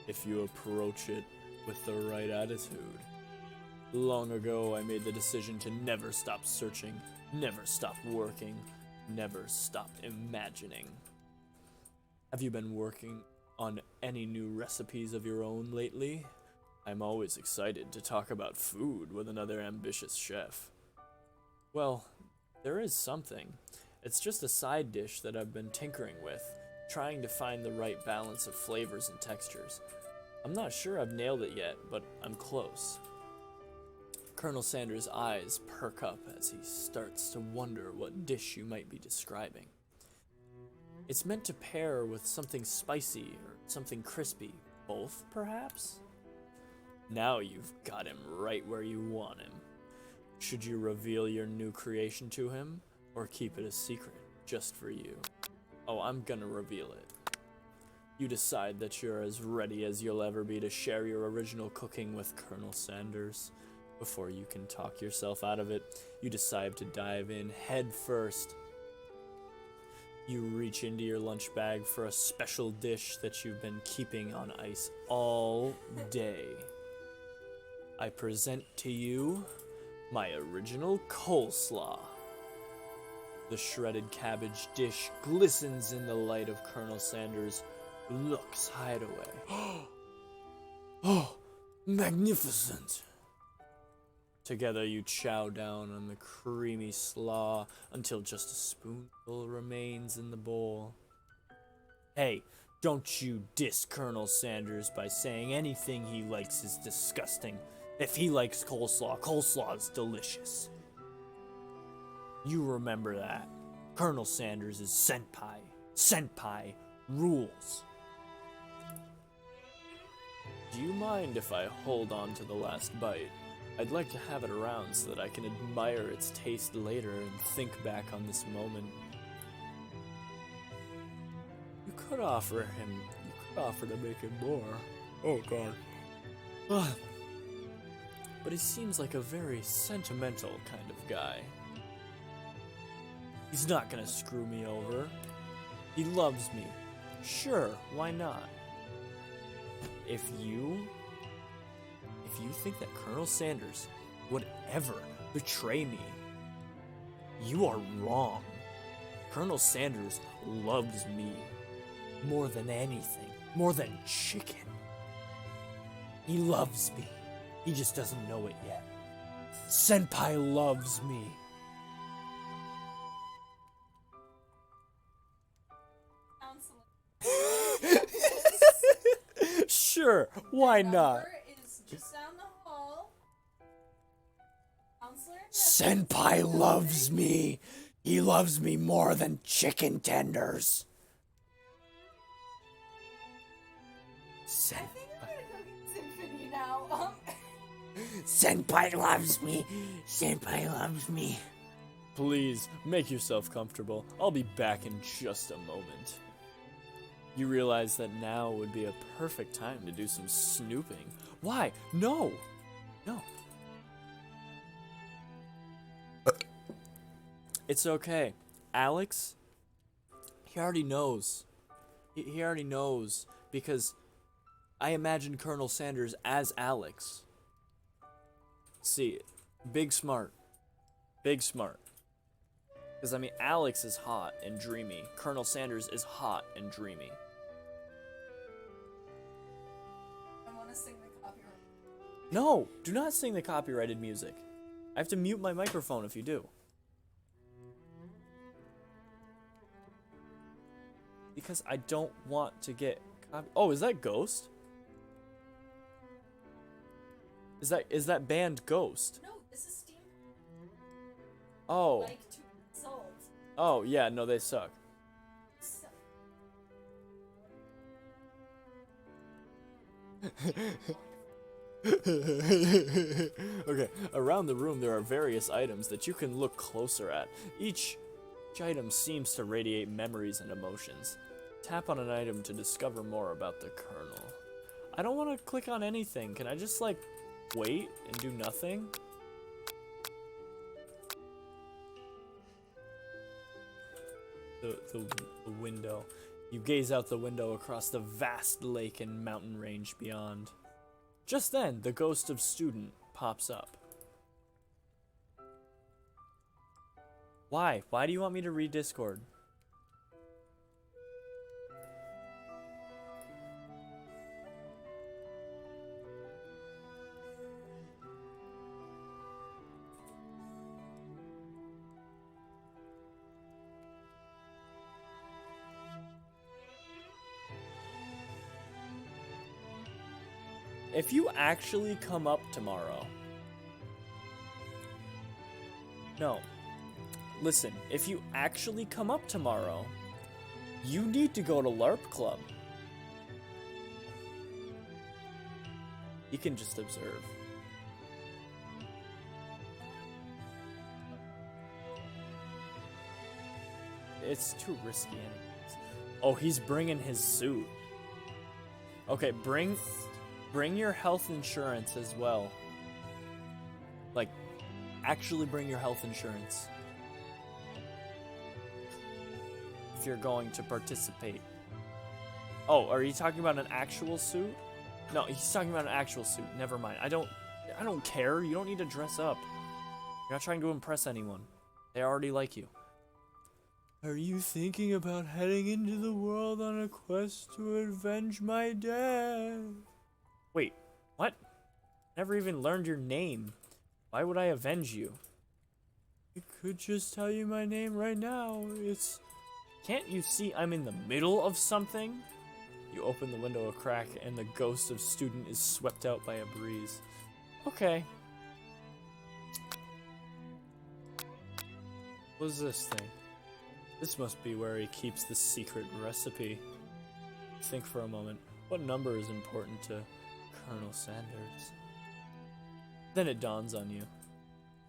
if you approach it with the right attitude. Long ago, I made the decision to never stop searching, never stop working, never stop imagining. Have you been working on any new recipes of your own lately? I'm always excited to talk about food with another ambitious chef. Well, there is something. It's just a side dish that I've been tinkering with, trying to find the right balance of flavors and textures. I'm not sure I've nailed it yet, but I'm close. Colonel Sanders' eyes perk up as he starts to wonder what dish you might be describing. It's meant to pair with something spicy or something crispy. Both, perhaps? Now you've got him right where you want him. Should you reveal your new creation to him, or keep it a secret, just for you? Oh, I'm gonna reveal it. You decide that you're as ready as you'll ever be to share your original cooking with Colonel Sanders. Before you can talk yourself out of it, you decide to dive in head first. You reach into your lunch bag for a special dish that you've been keeping on ice all day. I present to you my original coleslaw. The shredded cabbage dish glistens in the light of Colonel Sanders' looks hideaway. Oh, magnificent! Together you chow down on the creamy slaw until just a spoonful remains in the bowl. Hey, don't you diss Colonel Sanders by saying anything he likes is disgusting. If he likes coleslaw, coleslaw is delicious. You remember that. Colonel Sanders is senpai. Senpai rules. Do you mind if I hold on to the last bite? I'd like to have it around so that I can admire its taste later and think back on this moment. You could offer to make him more. Oh god. Ugh. But he seems like a very sentimental kind of guy. He's not gonna screw me over. He loves me. Sure, why not? If you think that Colonel Sanders would ever betray me, you are wrong. Colonel Sanders loves me more than anything, more than chicken. He loves me. He just doesn't know it yet. Senpai loves me. Sure, why not?
Is just down the hall. Counselor?
Senpai loves me. He loves me more than chicken tenders.
I think I'm gonna go get Symphony now.
Senpai loves me. Senpai loves me. Please, make yourself comfortable. I'll be back in just a moment. You realize that now would be a perfect time to do some snooping. Why? No! No. It's okay. Alex, he already knows. He already knows because I imagined Colonel Sanders as Alex. See, big smart. Big smart. Because, I mean, Alex is hot and dreamy. Colonel Sanders is hot and dreamy.
I want to sing the copyright.
No! Do not sing the copyrighted music. I have to mute my microphone if you do. Because I don't want to get Oh, is that Ghost? Is that band Ghost?
No, this is Steam.
Oh.
Like to consult.
Oh, yeah, no, they suck. Okay, around the room there are various items that you can look closer at. Each item seems to radiate memories and emotions. Tap on an item to discover more about the Colonel. I don't want to click on anything. Can I just, like, wait and do nothing? The window. You gaze out the window across the vast lake and mountain range beyond. Just then, the ghost of student pops up. Why? Why do you want me to read Discord? If you actually come up tomorrow... No. Listen, if you actually come up tomorrow, you need to go to LARP Club. He can just observe. It's too risky anyways. Oh, he's bringing his suit. Okay, bring your health insurance as well. Like, actually bring your health insurance. If you're going to participate. Oh, are you talking about an actual suit? No, he's talking about an actual suit. Never mind. I don't care. You don't need to dress up. You're not trying to impress anyone. They already like you. Are you thinking about heading into the world on a quest to avenge my dad? Wait, what? Never even learned your name. Why would I avenge you? I could just tell you my name right now. It's... Can't you see I'm in the middle of something? You open the window a crack and the ghost of student is swept out by a breeze. Okay. What's this thing? This must be where he keeps the secret recipe. Think for a moment. What number is important to Colonel Sanders? Then it dawns on you.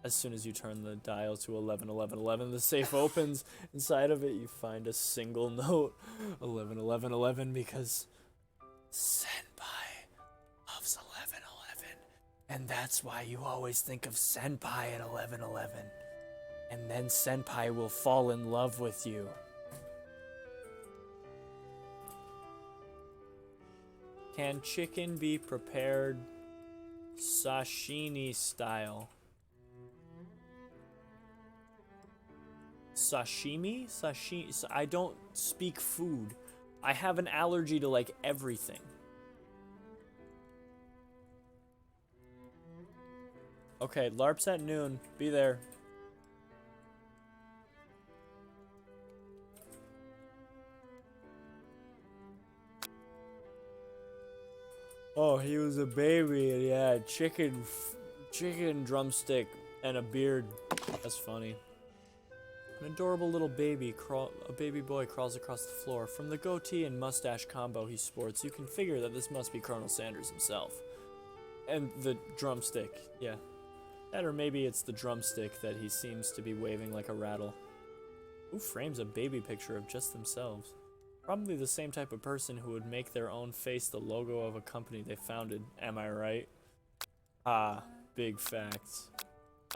As soon as you turn the dial to 111111, the safe opens. Inside of it, you find a single note. 111111 because Senpai loves 1111. And that's why you always think of Senpai at 1111. And then Senpai will fall in love with you. Can chicken be prepared sashimi style? Sashimi? Sashimi? I don't speak food. I have an allergy to like everything. Okay, LARP's at noon. Be there. Oh, he was a baby and he had chicken drumstick and a beard. That's funny. An adorable little baby boy crawls across the floor. From the goatee and mustache combo he sports, you can figure that this must be Colonel Sanders himself. And the drumstick, yeah. That or maybe it's the drumstick that he seems to be waving like a rattle. Who frames a baby picture of just themselves? Probably the same type of person who would make their own face the logo of a company they founded. Am I right? Ah, big facts.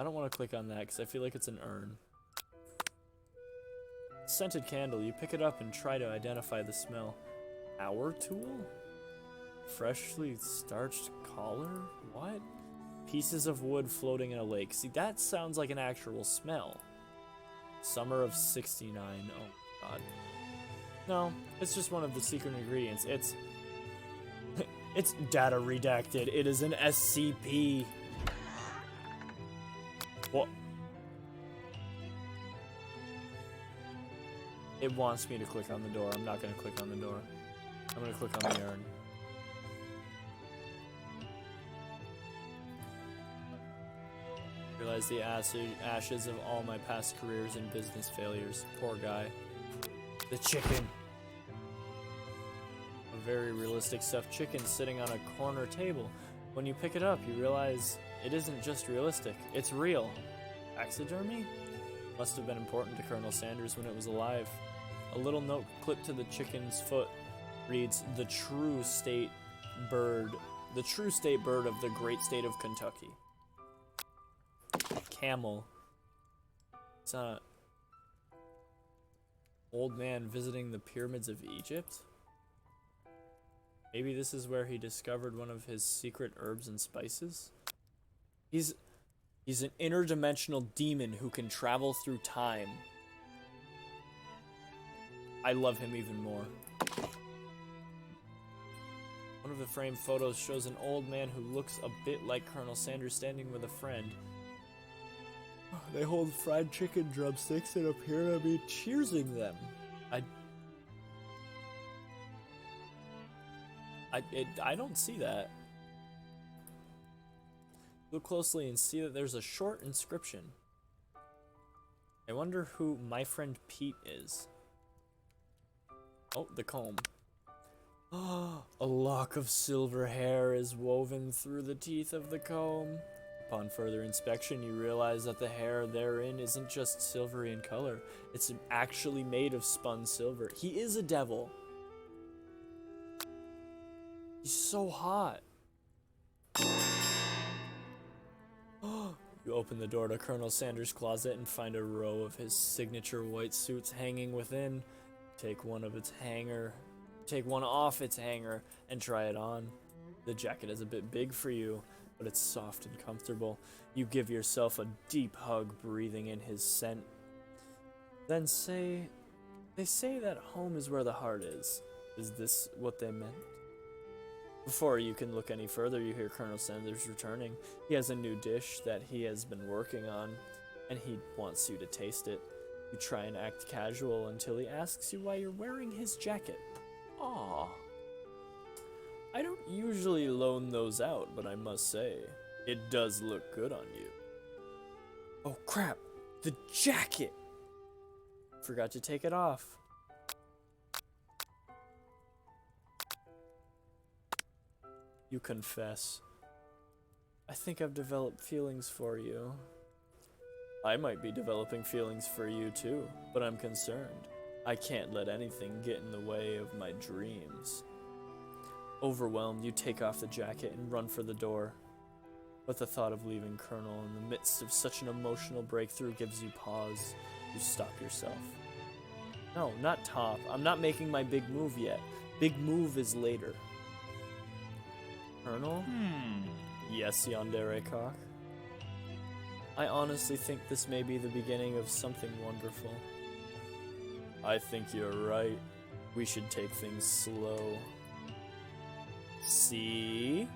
I don't want to click on that because I feel like it's an urn. Scented candle. You pick it up and try to identify the smell. Power tool? Freshly starched collar? What? Pieces of wood floating in a lake. See, that sounds like an actual smell. Summer of 69. Oh, God. No, it's just one of the secret ingredients. It's data redacted. It is an SCP. What? It wants me to click on the door. I'm not going to click on the door. I'm going to click on the urn. Realize the ashes of all my past careers and business failures. Poor guy. The chicken. A very realistic stuffed chicken sitting on a corner table. When you pick it up, you realize it isn't just realistic. It's real. Taxidermy? Must have been important to Colonel Sanders when it was alive. A little note clipped to the chicken's foot reads, the true state bird of the great state of Kentucky. Camel. It's a old man visiting the pyramids of Egypt. Maybe this is where he discovered one of his secret herbs and spices. He's an interdimensional demon who can travel through time. I love him even more. One of the framed photos shows an old man who looks a bit like Colonel Sanders standing with a friend. They hold fried chicken drumsticks and appear to be cheersing them. I don't see that. Look closely and see that there's a short inscription. I wonder who my friend Pete is. Oh, the comb. A lock of silver hair is woven through the teeth of the comb. Upon further inspection, you realize that the hair therein isn't just silvery in color, it's actually made of spun silver. He is a devil. He's so hot. You open the door to Colonel Sanders' closet and find a row of his signature white suits hanging within. Take one off its hanger and try it on. The jacket is a bit big for you, but it's soft and comfortable. You give yourself a deep hug, breathing in his scent. Then they say that home is where the heart is. Is this what they meant? Before you can look any further, you hear Colonel Sanders returning. He has a new dish that he has been working on, and he wants you to taste it. You try and act casual until he asks you why you're wearing his jacket. Aww. I don't usually loan those out, but I must say, it does look good on you. Oh crap, the jacket! Forgot to take it off. You confess. I think I've developed feelings for you. I might be developing feelings for you too, but I'm concerned. I can't let anything get in the way of my dreams. Overwhelmed, you take off the jacket and run for the door. But the thought of leaving Colonel in the midst of such an emotional breakthrough gives you pause. You stop yourself. No, not top. I'm not making my big move yet. Big move is later. Colonel? Yes, Yandere Cock. I honestly think this may be the beginning of something wonderful. I think you're right. We should take things slow. See?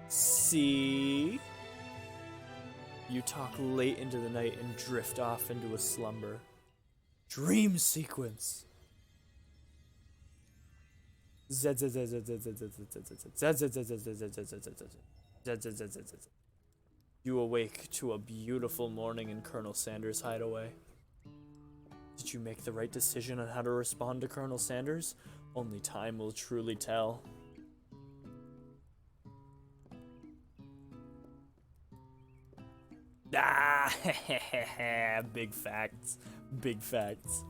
See? You talk late into the night and drift off into a slumber. Dream sequence. You awake to a beautiful morning in Colonel Sanders' hideaway. Did you make the right decision on how to respond to Colonel Sanders? Only time will truly tell. Ah, big facts. Big facts.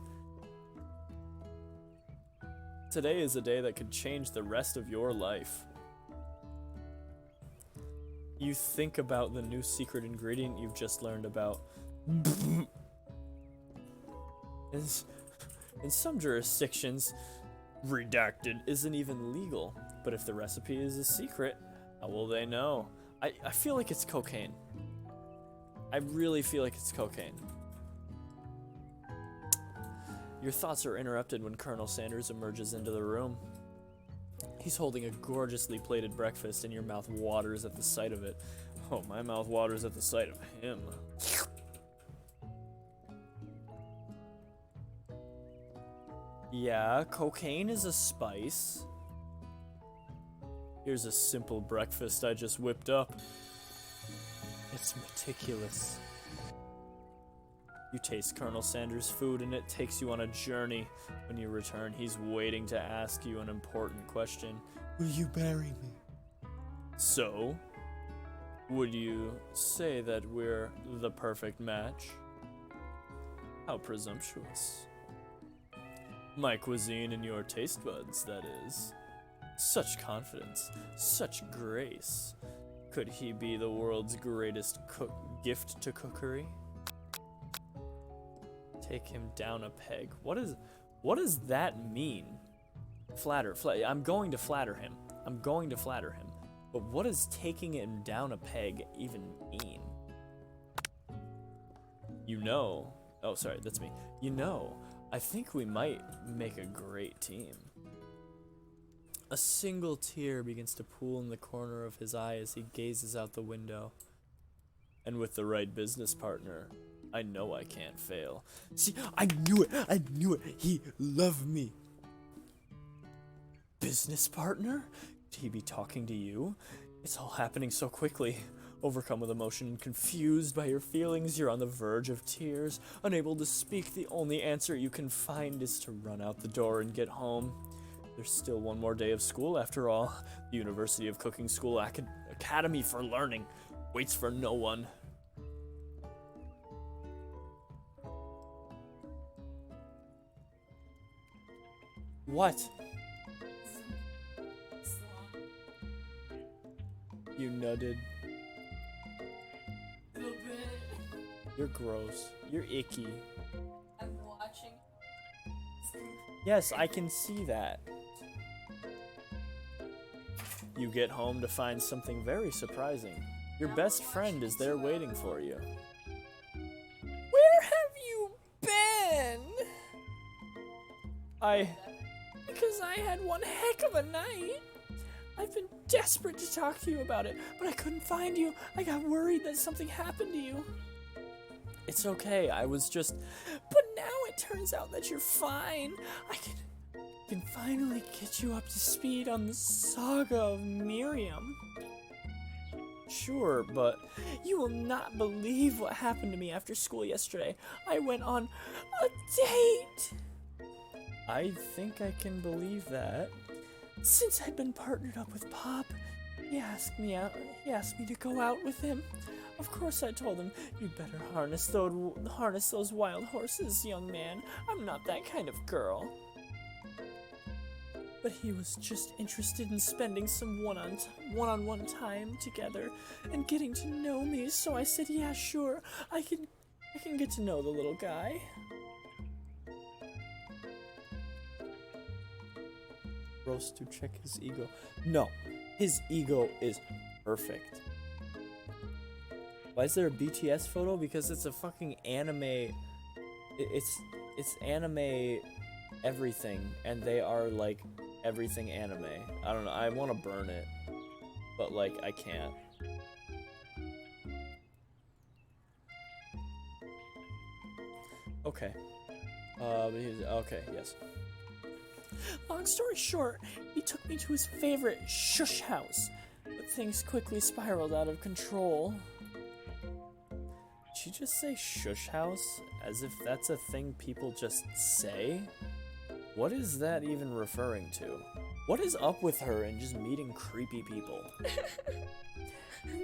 Today is a day that could change the rest of your life. You think about the new secret ingredient you've just learned about. In some jurisdictions, redacted isn't even legal. But if the recipe is a secret, how will they know? I feel like it's cocaine. I really feel like it's cocaine. Your thoughts are interrupted when Colonel Sanders emerges into the room. He's holding a gorgeously plated breakfast and your mouth waters at the sight of it. Oh, my mouth waters at the sight of him. Yeah, cocaine is a spice. Here's a simple breakfast I just whipped up. It's meticulous. You taste Colonel Sanders' food and it takes you on a journey. When you return, he's waiting to ask you an important question. Will you marry me? So, would you say that we're the perfect match? How presumptuous. My cuisine and your taste buds, that is. Such confidence, such grace. Could he be the world's greatest gift to cookery? Take him down a peg. What does that mean? Flatter. I'm going to flatter him. I'm going to flatter him. But what does taking him down a peg even mean? You know. Oh, sorry, that's me. You know, I think we might make a great team. A single tear begins to pool in the corner of his eye as he gazes out the window. And with the right business partner, I know I can't fail. See, I knew it! I knew it! He loved me! Business partner? Could he be talking to you? It's all happening so quickly. Overcome with emotion and confused by your feelings, you're on the verge of tears. Unable to speak, the only answer you can find is to run out the door and get home. There's still one more day of school after all. The University of Cooking School Academy for Learning waits for no one. What? You nutted.
Little bit.
You're gross. You're icky.
I'm watching.
Yes, I can see that. You get home to find something very surprising. Your best friend is there waiting for you. Where have you been? Because I had one heck of a night. I've been desperate to talk to you about it, but I couldn't find you. I got worried that something happened to you. It's okay, I was just... But now it turns out that you're fine. I can finally get you up to speed on the saga of Miriam. Sure, but you will not believe what happened to me after school yesterday. I went on a date. I think I can believe that. Since I'd been partnered up with Pop, he asked me to go out with him. Of course I told him, "You'd better harness those wild horses, young man. I'm not that kind of girl." But he was just interested in spending some one-on-one time together and getting to know me, so I said, "Yeah, sure, I can get to know the little guy." Roast to check his ego. No, his ego is perfect. Why is there a BTS photo? Because it's a fucking anime. It's anime everything, and they are like everything anime. I don't know. I want to burn it, but like I can't. Okay. Okay. Yes. Long story short, he took me to his favorite shush house, but things quickly spiraled out of control. Did you just say shush house? As if that's a thing people just say? What is that even referring to? What is up with her and just meeting creepy people?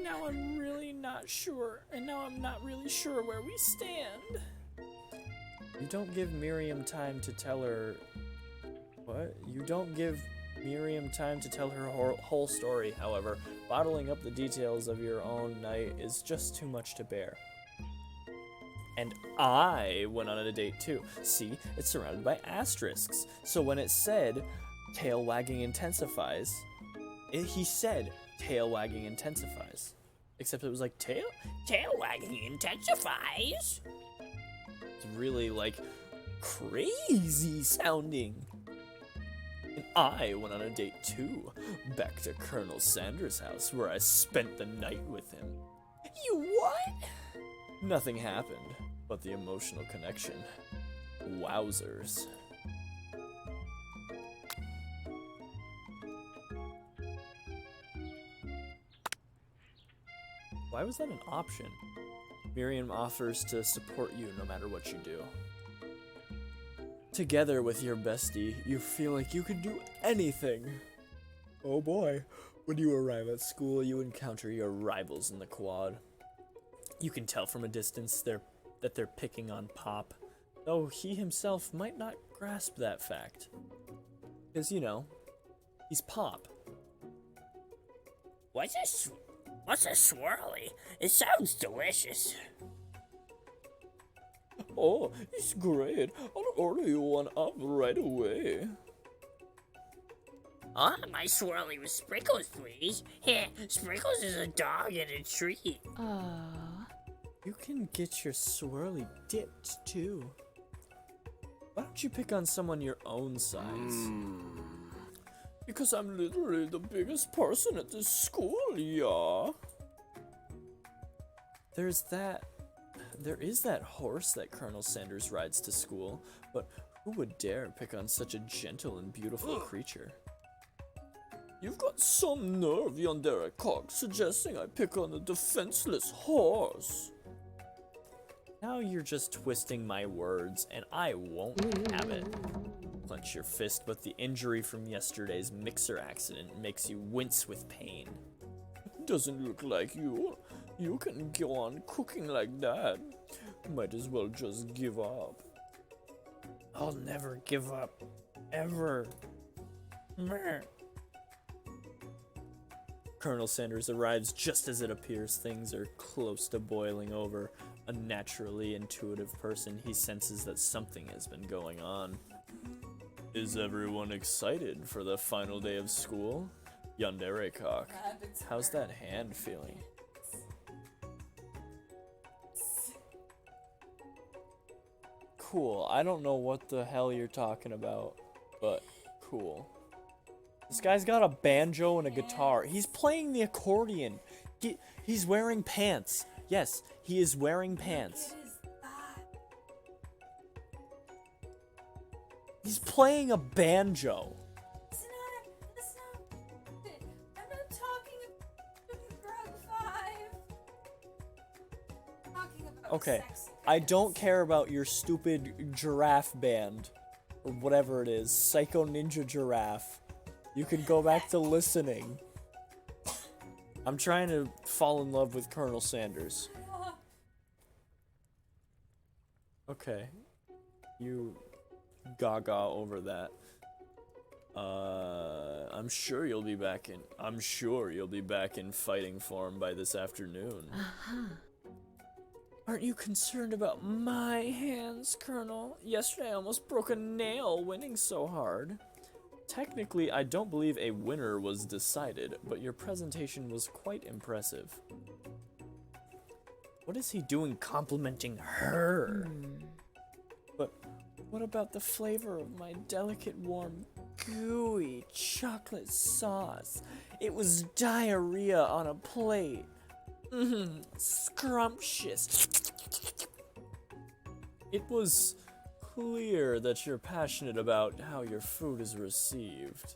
Now I'm really not sure, and now I'm not really sure where we stand. You don't give Miriam time to tell her... What? You don't give Miriam time to tell her whole story, however. Bottling up the details of your own night is just too much to bear. And I went on a date too. See, it's surrounded by asterisks. So when it said, tail wagging intensifies, he said, tail wagging intensifies. Except it was like, tail wagging intensifies? It's really, like, crazy sounding. And I went on a date too, back to Colonel Sanders' house, where I spent the night with him. You what? Nothing happened, but the emotional connection. Wowzers. Why was that an option? Miriam offers to support you no matter what you do. Together with your bestie, you feel like you can do anything. Oh boy, when you arrive at school, you encounter your rivals in the quad. You can tell from a distance that they're picking on Pop, though he himself might not grasp that fact. Because, you know, he's Pop.
What's a swirly? It sounds delicious.
Oh, it's great. I'll order you one up right away.
Oh, my swirly with sprinkles, please. Heh, Sprinkles is a dog and a treat.
You can get your swirly dipped, too. Why don't you pick on someone your own size? Because I'm literally the biggest person at this school, yeah. There is that horse that Colonel Sanders rides to school, but who would dare pick on such a gentle and beautiful creature? You've got some nerve, Yandere Cock, suggesting I pick on a defenseless horse. Now you're just twisting my words, and I won't have it. clench your fist, but the injury from yesterday's mixer accident makes you wince with pain. Doesn't look like you. You can go on cooking like that. Might as well just give up. I'll never give up. Ever. Meh. Colonel Sanders arrives just as it appears things are close to boiling over. A naturally intuitive person, he senses that something has been going on. Is everyone excited for the final day of school? Yandere Cock, how's that hand feeling? Cool. I don't know what the hell you're talking about, but cool. This guy's got a banjo and a guitar. He's playing the accordion. He's wearing pants. Yes, he is wearing pants. He's playing a banjo.
That's not I'm not talking about Greg 5. I'm talking about
Okay,
sex
I don't care about your stupid giraffe band. Or whatever it is. Psycho Ninja Giraffe. You can go back to listening. I'm trying to fall in love with Colonel Sanders. Okay. You gaga over that. I'm sure you'll be back in fighting form by this afternoon. Aren't you concerned about my hands, Colonel? Yesterday I almost broke a nail winning so hard. Technically, I don't believe a winner was decided, but your presentation was quite impressive. What is he doing complimenting her? But what about the flavor of my delicate, warm, gooey chocolate sauce? It was diarrhea on a plate. Scrumptious. It was clear that you're passionate about how your food is received.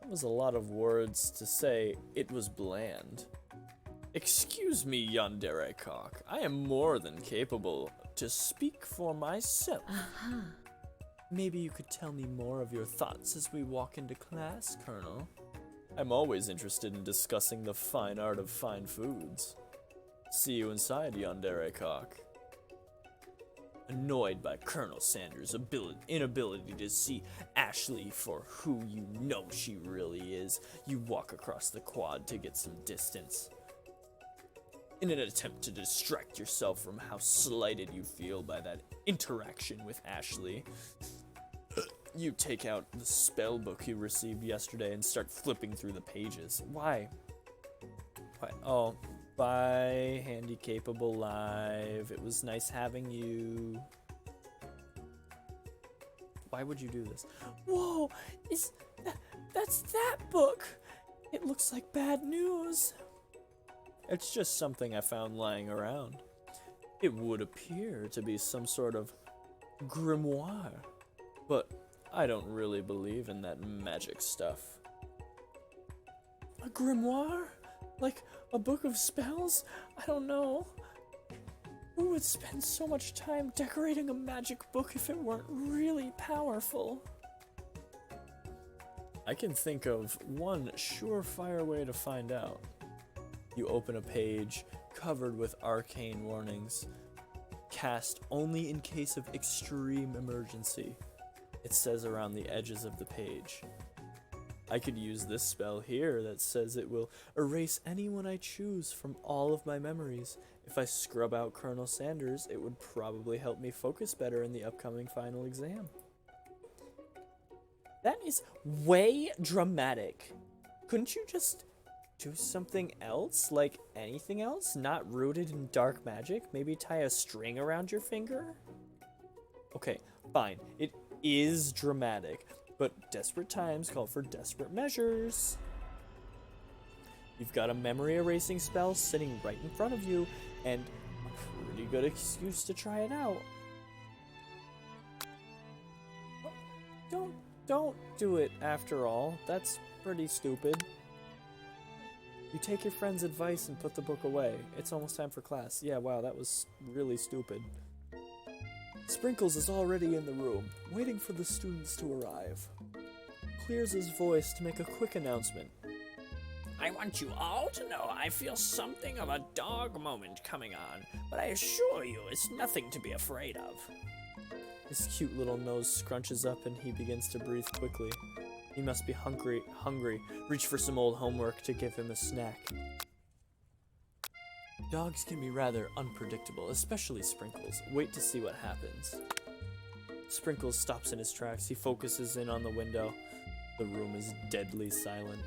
That was a lot of words to say it was bland. Excuse me, Yandere Cock. I am more than capable to speak for myself. Maybe you could tell me more of your thoughts as we walk into class, Colonel. I'm always interested in discussing the fine art of fine foods. See you inside, Yandere Cock. Annoyed by Colonel Sanders' inability to see Ashley for who you know she really is, you walk across the quad to get some distance. In an attempt to distract yourself from how slighted you feel by that interaction with Ashley, you take out the spell book you received yesterday and start flipping through the pages. Why? Oh, bye, Handy Capable Live. It was nice having you. Why would you do this? Whoa, that's that book. It looks like bad news. It's just something I found lying around. It would appear to be some sort of grimoire, but I don't really believe in that magic stuff. A grimoire? Like a book of spells? I don't know. Who would spend so much time decorating a magic book if it weren't really powerful? I can think of one surefire way to find out. You open a page covered with arcane warnings. Cast only in case of extreme emergency. It says around the edges of the page. I could use this spell here that says it will erase anyone I choose from all of my memories. If I scrub out Colonel Sanders, it would probably help me focus better in the upcoming final exam. That is way dramatic. Couldn't you just do something else, like anything else, not rooted in dark magic? Maybe tie a string around your finger? Okay, fine. It is dramatic, but desperate times call for desperate measures. You've got a memory erasing spell sitting right in front of you, and a pretty good excuse to try it out. Don't do it after all. That's pretty stupid. You take your friend's advice and put the book away. It's almost time for class. Yeah, wow, that was really stupid. Sprinkles is already in the room, waiting for the students to arrive. Clears his voice to make a quick announcement.
I want you all to know I feel something of a dog moment coming on, but I assure you it's nothing to be afraid of.
His cute little nose scrunches up and he begins to breathe quickly. He must be hungry. Reach for some old homework to give him a snack. Dogs can be rather unpredictable, especially Sprinkles. Wait to see what happens. Sprinkles stops in his tracks. He focuses in on the window. The room is deadly silent.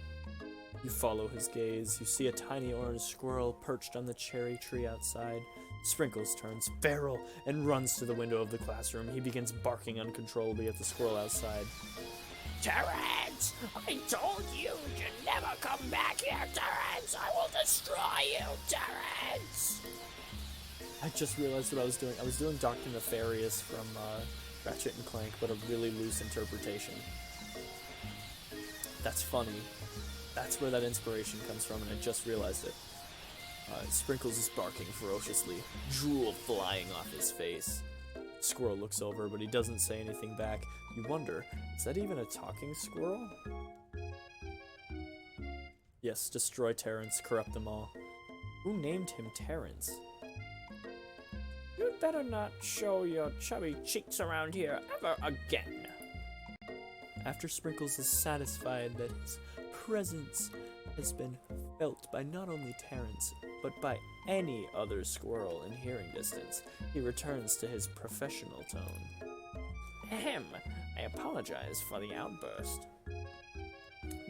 You follow his gaze. You see a tiny orange squirrel perched on the cherry tree outside. Sprinkles turns feral and runs to the window of the classroom. He begins barking uncontrollably at the squirrel outside.
Terrence! I told you to never come back here, Terrence! I will destroy you, Terrence!
I just realized what I was doing. I was doing Dr. Nefarious from Ratchet and Clank, but a really loose interpretation. That's funny. That's where that inspiration comes from, and I just realized it. Sprinkles is barking ferociously, drool flying off his face. Squirrel looks over, but he doesn't say anything back. You wonder, is that even a talking squirrel? Yes, destroy Terrence, corrupt them all. Who named him Terrence?
You'd better not show your chubby cheeks around here ever again.
After Sprinkles is satisfied that his presence has been felt by not only Terrence, but by any other squirrel in hearing distance, he returns to his professional tone.
Ahem, I apologize for the outburst.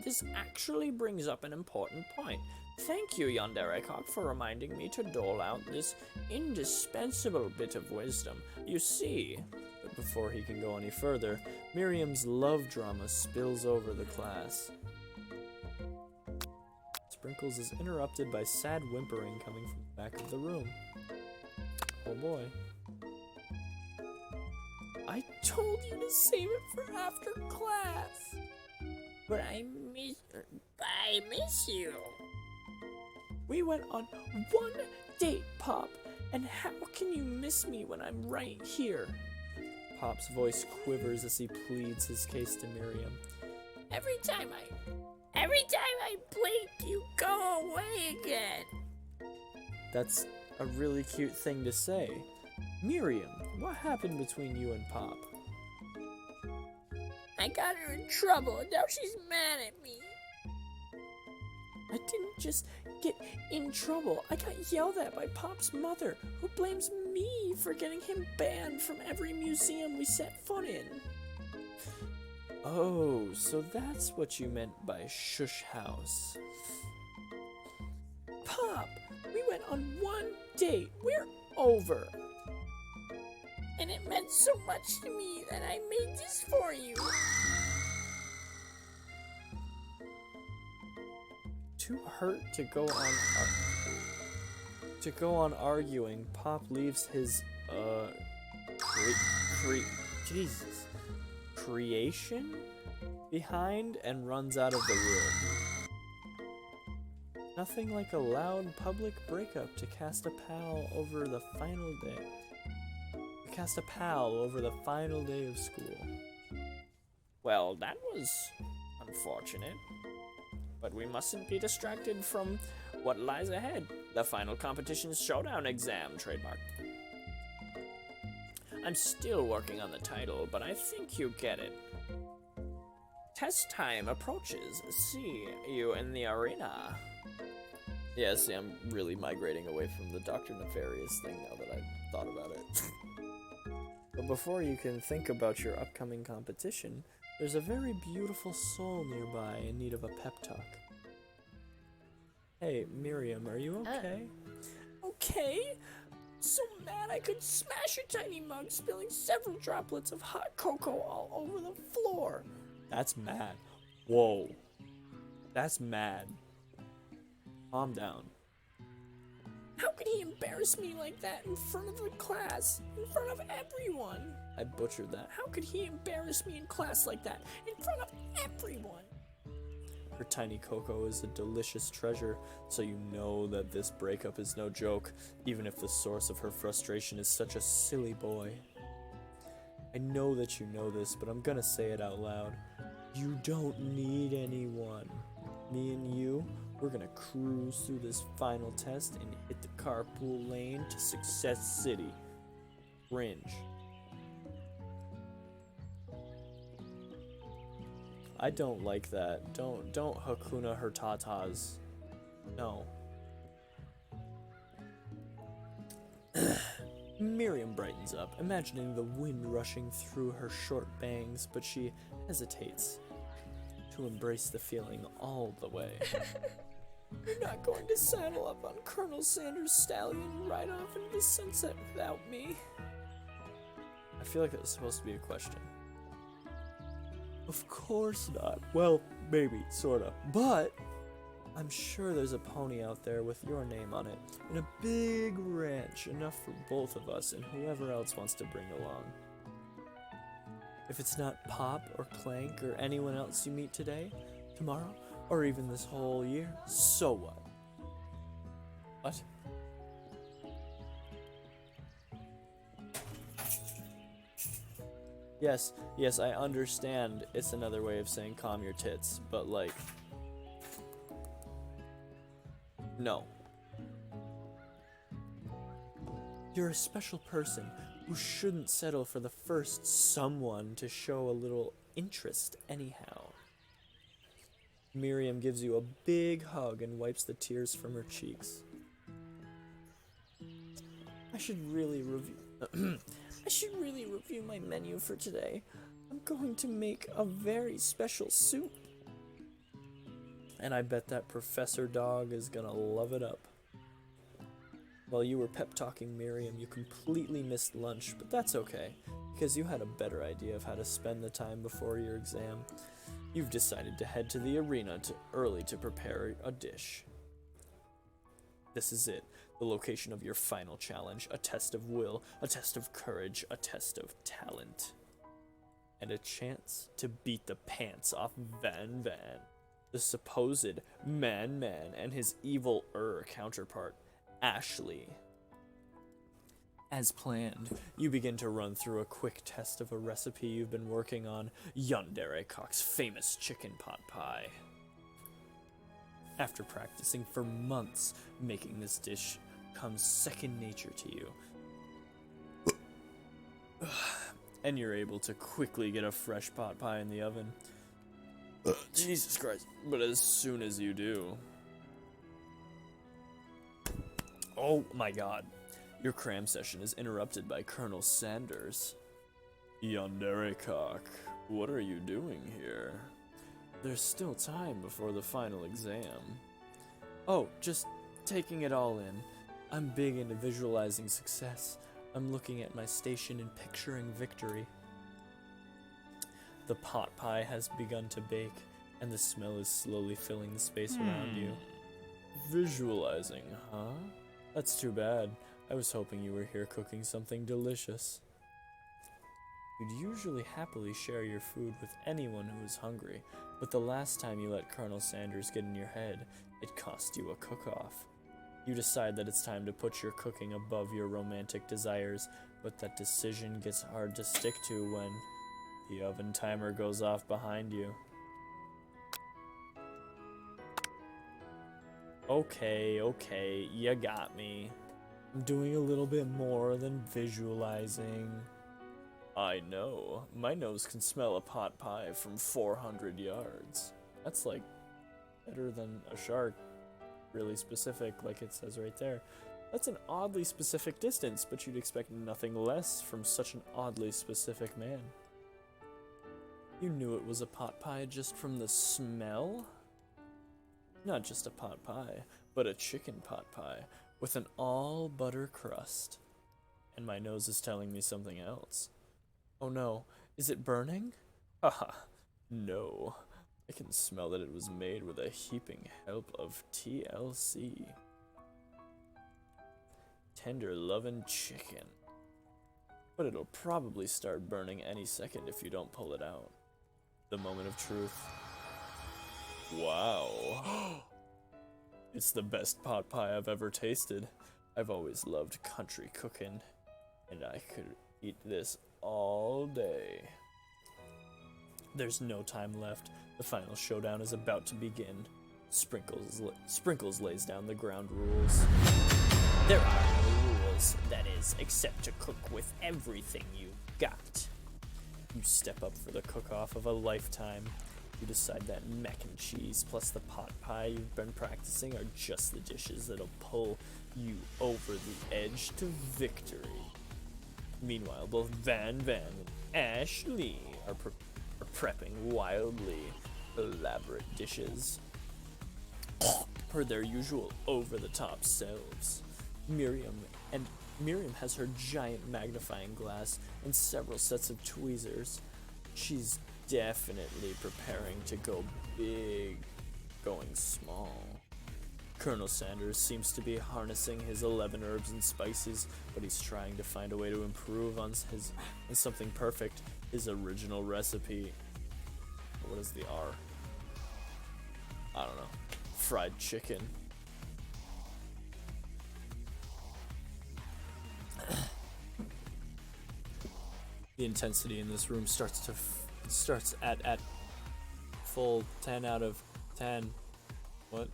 This actually brings up an important point. Thank you, Yonderekok, for reminding me to dole out this indispensable bit of wisdom. You see,
but before he can go any further, Miriam's love drama spills over the class. Sprinkles is interrupted by sad whimpering coming from the back of the room. Oh boy.
I told you to save it for after class. But I miss you. We went on one date, Pop, and how can you miss me when I'm right here?
Pop's voice quivers as he pleads his case to Miriam.
Every time I blink, you go away again.
That's a really cute thing to say. Miriam, what happened between you and Pop?
I got her in trouble, and now she's mad at me.
I didn't just get in trouble. I got yelled at by Pop's mother, who blames me for getting him banned from every museum we set foot in. Oh, so that's what you meant by shush house.
Pop, we went on one date. We're over. And it meant so much to me that I made this for you.
Too hurt to go on arguing, Pop leaves his creation behind and runs out of the room. Nothing like a loud public breakup to cast a pal over the final day. Of school.
Well, that was unfortunate. But we mustn't be distracted from what lies ahead. The final competition showdown exam, trademark. I'm still working on the title, but I think you get it. Test time approaches. See you in the arena.
Yeah, see, I'm really migrating away from the Dr. Nefarious thing now that I've thought about it. But before you can think about your upcoming competition, there's a very beautiful soul nearby in need of a pep talk. Hey, Miriam, are you okay?
Okay? So mad I could smash your tiny mug, spilling several droplets of hot cocoa all over the floor.
That's mad. Whoa. That's mad. Calm down.
How could he embarrass me like that in front of the class, in front of everyone?
I butchered that.
How could he embarrass me in class like that, in front of everyone?
Her tiny cocoa is a delicious treasure, so you know that this breakup is no joke, even if the source of her frustration is such a silly boy. I know that you know this, but I'm gonna say it out loud. You don't need anyone. Me and you, we're gonna cruise through this final test and hit the carpool lane to Success City. Cringe. I don't like that. Don't Hakuna Hurtatas. No. Miriam brightens up, imagining the wind rushing through her short bangs, but she hesitates to embrace the feeling all the way.
You're not going to saddle up on Colonel Sanders' stallion and ride off into the sunset without me.
I feel like that was supposed to be a question. Of course not. Well, maybe, sorta. But I'm sure there's a pony out there with your name on it, and a big ranch, enough for both of us and whoever else wants to bring along. If it's not Pop or Clank or anyone else you meet today, tomorrow, or even this whole year, so what? What? Yes, I understand it's another way of saying calm your tits, but like, no. You're a special person who shouldn't settle for the first someone to show a little interest anyhow. Miriam gives you a big hug and wipes the tears from her cheeks.
I should really review my menu for today. I'm going to make a very special soup.
And I bet that Professor Dog is gonna love it up. While you were pep-talking Miriam, you completely missed lunch, but that's okay, because you had a better idea of how to spend the time before your exam. You've decided to head to the arena early to prepare a dish. This is it, the location of your final challenge, a test of will, a test of courage, a test of talent. And a chance to beat the pants off Van Van, the supposed man and his evil counterpart, Ashley. As planned, you begin to run through a quick test of a recipe you've been working on, Yandere Cock's famous chicken pot pie. After practicing for months, making this dish comes second nature to you. And you're able to quickly get a fresh pot pie in the oven. Jesus Christ, but as soon as you do... Oh my god. Your cram session is interrupted by Colonel Sanders. Yandere Cock, what are you doing here? There's still time before the final exam. Oh, just taking it all in. I'm big into visualizing success. I'm looking at my station and picturing victory. The pot pie has begun to bake, and the smell is slowly filling the space around you. Visualizing, huh? That's too bad. I was hoping you were here cooking something delicious. You'd usually happily share your food with anyone who is hungry, but the last time you let Colonel Sanders get in your head, it cost you a cook-off. You decide that it's time to put your cooking above your romantic desires, but that decision gets hard to stick to when the oven timer goes off behind you. Okay, you got me. I'm doing a little bit more than visualizing. I know, my nose can smell a pot pie from 400 yards. That's like better than a shark. Really specific, like it says right there. That's an oddly specific distance, but you'd expect nothing less from such an oddly specific man. You knew it was a pot pie just from the smell? Not just a pot pie, but a chicken pot pie with an all butter crust. And my nose is telling me something else. Oh no, is it burning? Haha, no. I can smell that it was made with a heaping help of TLC. Tender lovin' chicken. But it'll probably start burning any second if you don't pull it out. The moment of truth. Wow. It's the best pot pie I've ever tasted. I've always loved country cooking, and I could eat this all day. There's no time left. The final showdown is about to begin. Sprinkles lays down the ground rules. There are no rules, that is, except to cook with everything you've got. You step up for the cook-off of a lifetime. You decide that mac and cheese plus the pot pie you've been practicing are just the dishes that'll pull you over the edge to victory. Meanwhile, both Van and Ashley are prepping wildly elaborate dishes. Per their usual over-the-top selves. Miriam has her giant magnifying glass and several sets of tweezers. She's definitely preparing to go big, going small. Colonel Sanders seems to be harnessing his 11 herbs and spices, but he's trying to find a way to improve on something perfect, his original recipe. What is the R? I don't know. Fried chicken. The intensity in this room starts at full 10 out of 10. What?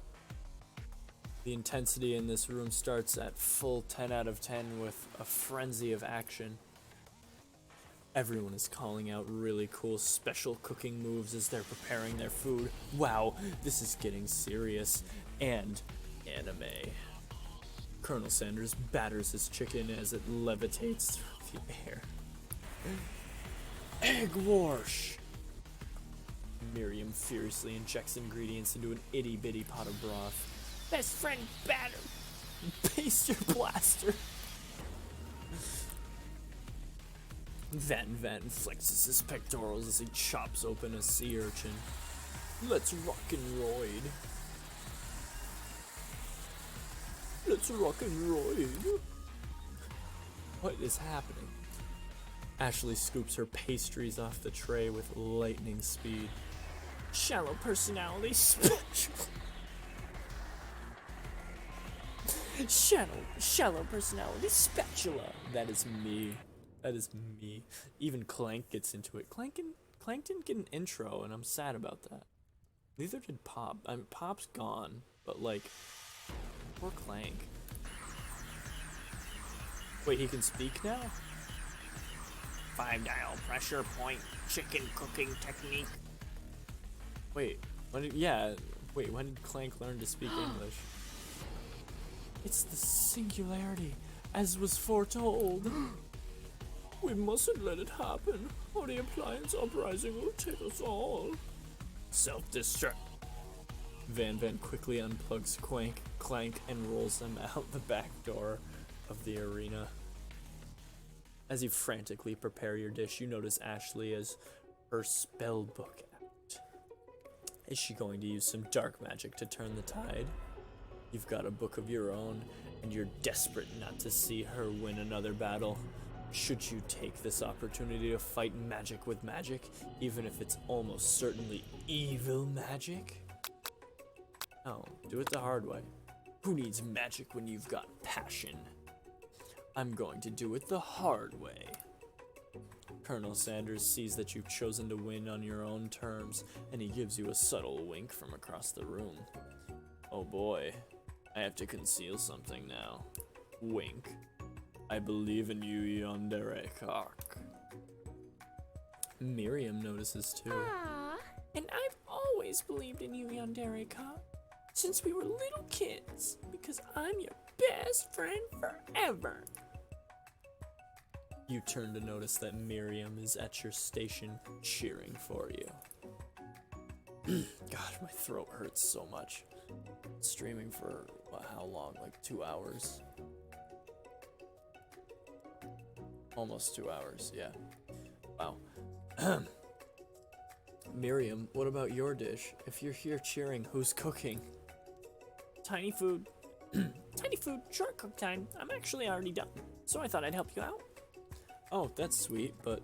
The intensity in this room starts at full 10 out of 10 with a frenzy of action. Everyone is calling out really cool special cooking moves as they're preparing their food. Wow, this is getting serious and anime. Colonel Sanders batters his chicken as it levitates through the air. Egg wash! Miriam furiously injects ingredients into an itty-bitty pot of broth.
Best friend batter.
Paste your blaster! Van flexes his pectorals as he chops open a sea urchin. Let's rock and roid. Let's rock and roid. What is happening? Ashley scoops her pastries off the tray with lightning speed.
Shallow personality special. Shallow personality spatula.
That is me. That is me. Even Clank gets into it. Clank didn't get an intro, and I'm sad about that. Neither did Pop. I mean, Pop's gone, but like, poor Clank. Wait, he can speak now?
5-dial pressure point chicken cooking technique.
Wait, when did Clank learn to speak English? It's the singularity, as was foretold. We mustn't let it happen, or the appliance uprising will take us all. Self-destruct. Van quickly unplugs Clank and rolls them out the back door of the arena. As you frantically prepare your dish, you notice Ashley as her spell book out. Is she going to use some dark magic to turn the tide? You've got a book of your own, and you're desperate not to see her win another battle. Should you take this opportunity to fight magic with magic, even if it's almost certainly evil magic? No, do it the hard way. Who needs magic when you've got passion? I'm going to do it the hard way. Colonel Sanders sees that you've chosen to win on your own terms, and he gives you a subtle wink from across the room. Oh boy, I have to conceal something now. Wink. I believe in you, yandere cock. Miriam notices too.
Ah, and I've always believed in you, Yandere Ka, since we were little kids, because I'm your best friend forever.
You turn to notice that Miriam is at your station cheering for you. God, my throat hurts so much. Streaming for, how long? Like 2 hours? Almost 2 hours, yeah. Wow. Miriam, what about your dish? If you're here cheering, who's cooking?
Tiny food. Tiny food, short cook time. I'm actually already done, so I thought I'd help you out.
Oh, that's sweet, but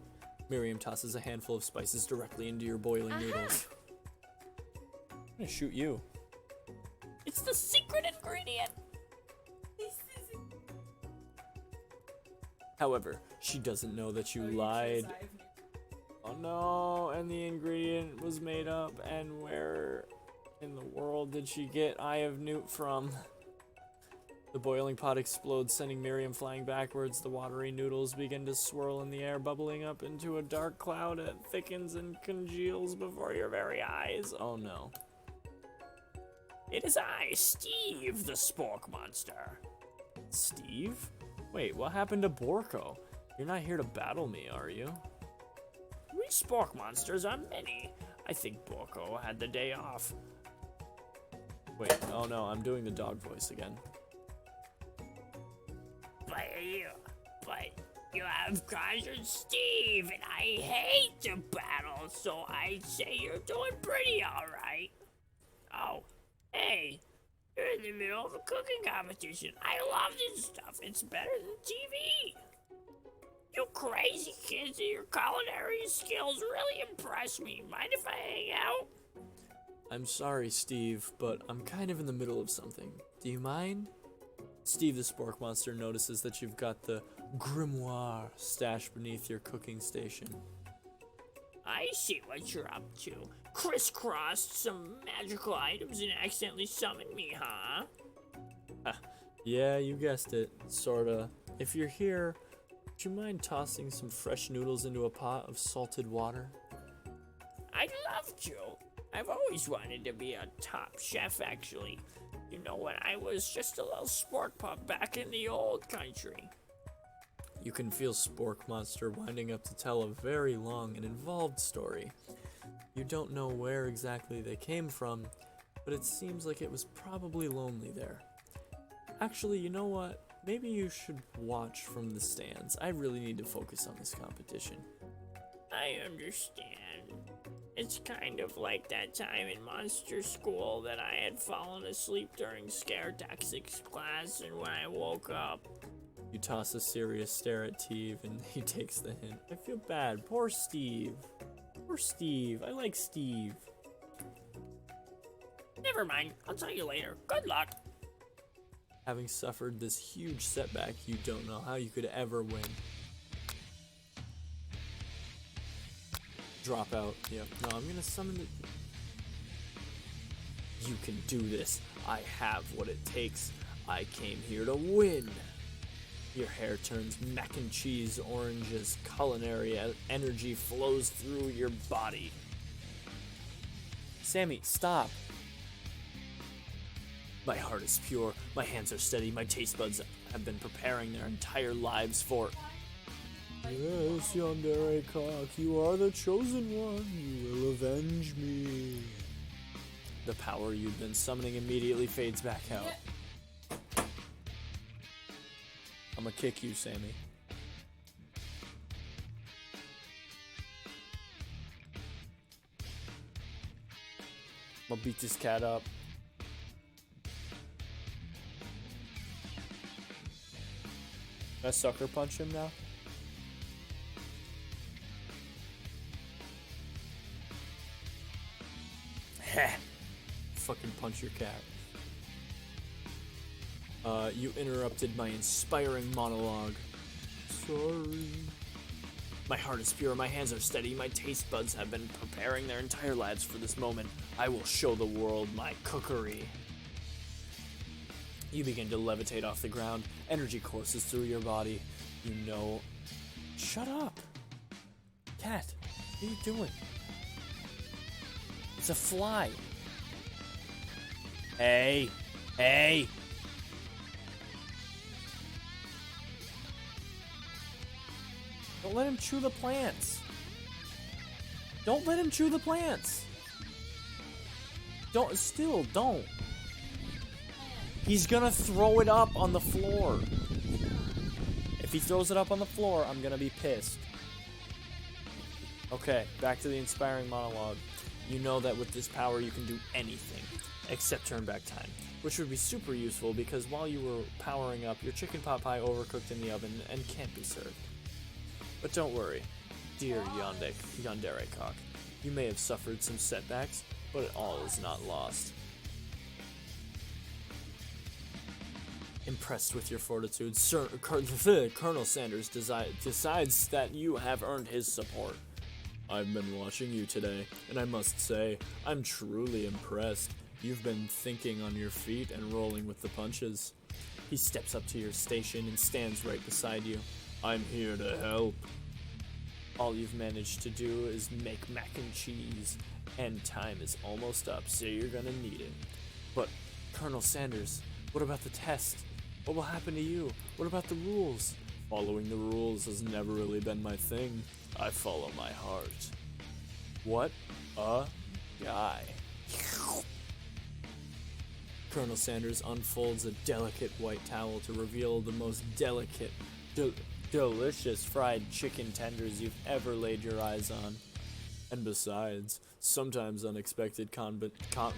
Miriam tosses a handful of spices directly into your boiling noodles. I'm gonna shoot you.
It's the secret ingredient.
However, She doesn't know that you
Oh, you
lied.
chose I have Newt.
Oh no, and the ingredient was made up, and where in the world did she get Eye of Newt from? The boiling pot explodes, sending Miriam flying backwards. The watery noodles begin to swirl in the air, bubbling up into a dark cloud that thickens and congeals before your very eyes. Oh no.
It is I, Steve, the spork monster.
Steve? Wait, what happened to Borko? You're not here to battle me, are you?
We spork monsters are many. I think Borko had the day off.
Wait, oh no, I'm doing the dog voice again.
But you have conquered Steve, and I hate to battle, so I'd say you're doing pretty alright. Oh, hey, you're in the middle of a cooking competition. I love this stuff. It's better than TV. You crazy kids and your culinary skills really impress me. Mind if I hang out?
I'm sorry, Steve, but I'm kind of in the middle of something. Do you mind? Steve the Spork Monster notices that you've got the grimoire stashed beneath your cooking station.
I see what you're up to. Crisscrossed some magical items and accidentally summoned me, huh?
Yeah, you guessed it. Sorta. If you're here, would you mind tossing some fresh noodles into a pot of salted water?
I'd love to. I've always wanted to be a top chef, actually. You know, when I was just a little spork pup back in the old country.
You can feel Spork Monster winding up to tell a very long and involved story. You don't know where exactly they came from, but it seems like it was probably lonely there. Actually, you know what? Maybe you should watch from the stands. I really need to focus on this competition.
I understand. It's kind of like that time in monster school that I had fallen asleep during scare tactics class, and when I woke up,
You toss a serious stare at Steve, and he takes the hint. I feel bad. Poor Steve. Poor Steve. I like Steve.
never mind. I'll tell you later. Good luck.
Having suffered this huge setback, you don't know how you could ever win. Drop out. Yep. No, I'm gonna summon the... You can do this. I have what it takes. I came here to win. Your hair turns mac and cheese orange as culinary energy flows through your body. Sammy, stop. My heart is pure, my hands are steady, my taste buds have been preparing their entire lives for... Yes, Yandere Cock, you are the chosen one. You will avenge me. The power you've been summoning immediately fades back out. I'm gonna kick you, Sammy. I'm gonna beat this cat up. Can I sucker punch him now? Heh. Fucking punch your cat. You interrupted my inspiring monologue. Sorry. My heart is pure, my hands are steady, my taste buds have been preparing their entire lives for this moment. I will show the world my cookery. You begin to levitate off the ground. Energy courses through your body. You know... Shut up! Cat, what are you doing? It's a fly. Hey! Hey! Don't let him chew the plants. Don't let him chew the plants. Don't. He's gonna throw it up on the floor. If he throws it up on the floor, I'm gonna be pissed. Okay, back to the inspiring monologue. You know that with this power you can do anything, except turn back time. Which would be super useful because while you were powering up, your chicken pot pie overcooked in the oven and can't be served. But don't worry, dear Yandere Cock. You may have suffered some setbacks, but all is not lost. Impressed with your fortitude, Colonel Sanders decides that you have earned his support. I've been watching you today, and I must say, I'm truly impressed. You've been thinking on your feet and rolling with the punches. He steps up to your station and stands right beside you. I'm here to help. All you've managed to do is make mac and cheese, and time is almost up, so you're gonna need it. But, Colonel Sanders, what about the test? What will happen to you? What about the rules? Following the rules has never really been my thing. I follow my heart. What a guy. Colonel Sanders unfolds a delicate white towel to reveal the most delicate, delicious fried chicken tenders you've ever laid your eyes on. And besides, sometimes unexpected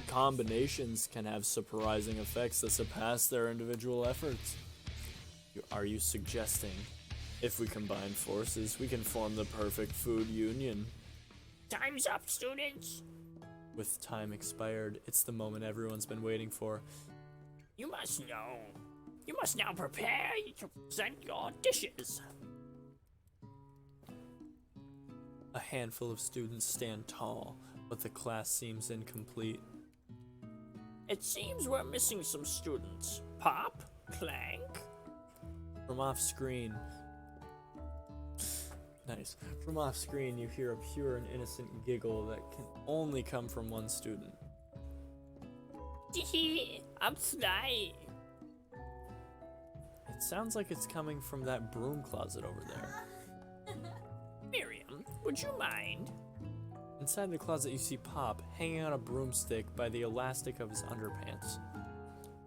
combinations can have surprising effects that surpass their individual efforts. Are you suggesting, if we combine forces, we can form the perfect food union?
Time's up, students.
With time expired, it's the moment everyone's been waiting for.
You must know. You must now prepare to present your dishes.
A handful of students stand tall, but the class seems incomplete.
It seems we're missing some students. Pop? Clank?
From off screen, nice. From off screen, you hear a pure and innocent giggle that can only come from one student.
I'm flying.
It sounds like it's coming from that broom closet over there.
Miriam, would you mind?
Inside the closet, you see Pop hanging on a broomstick by the elastic of his underpants.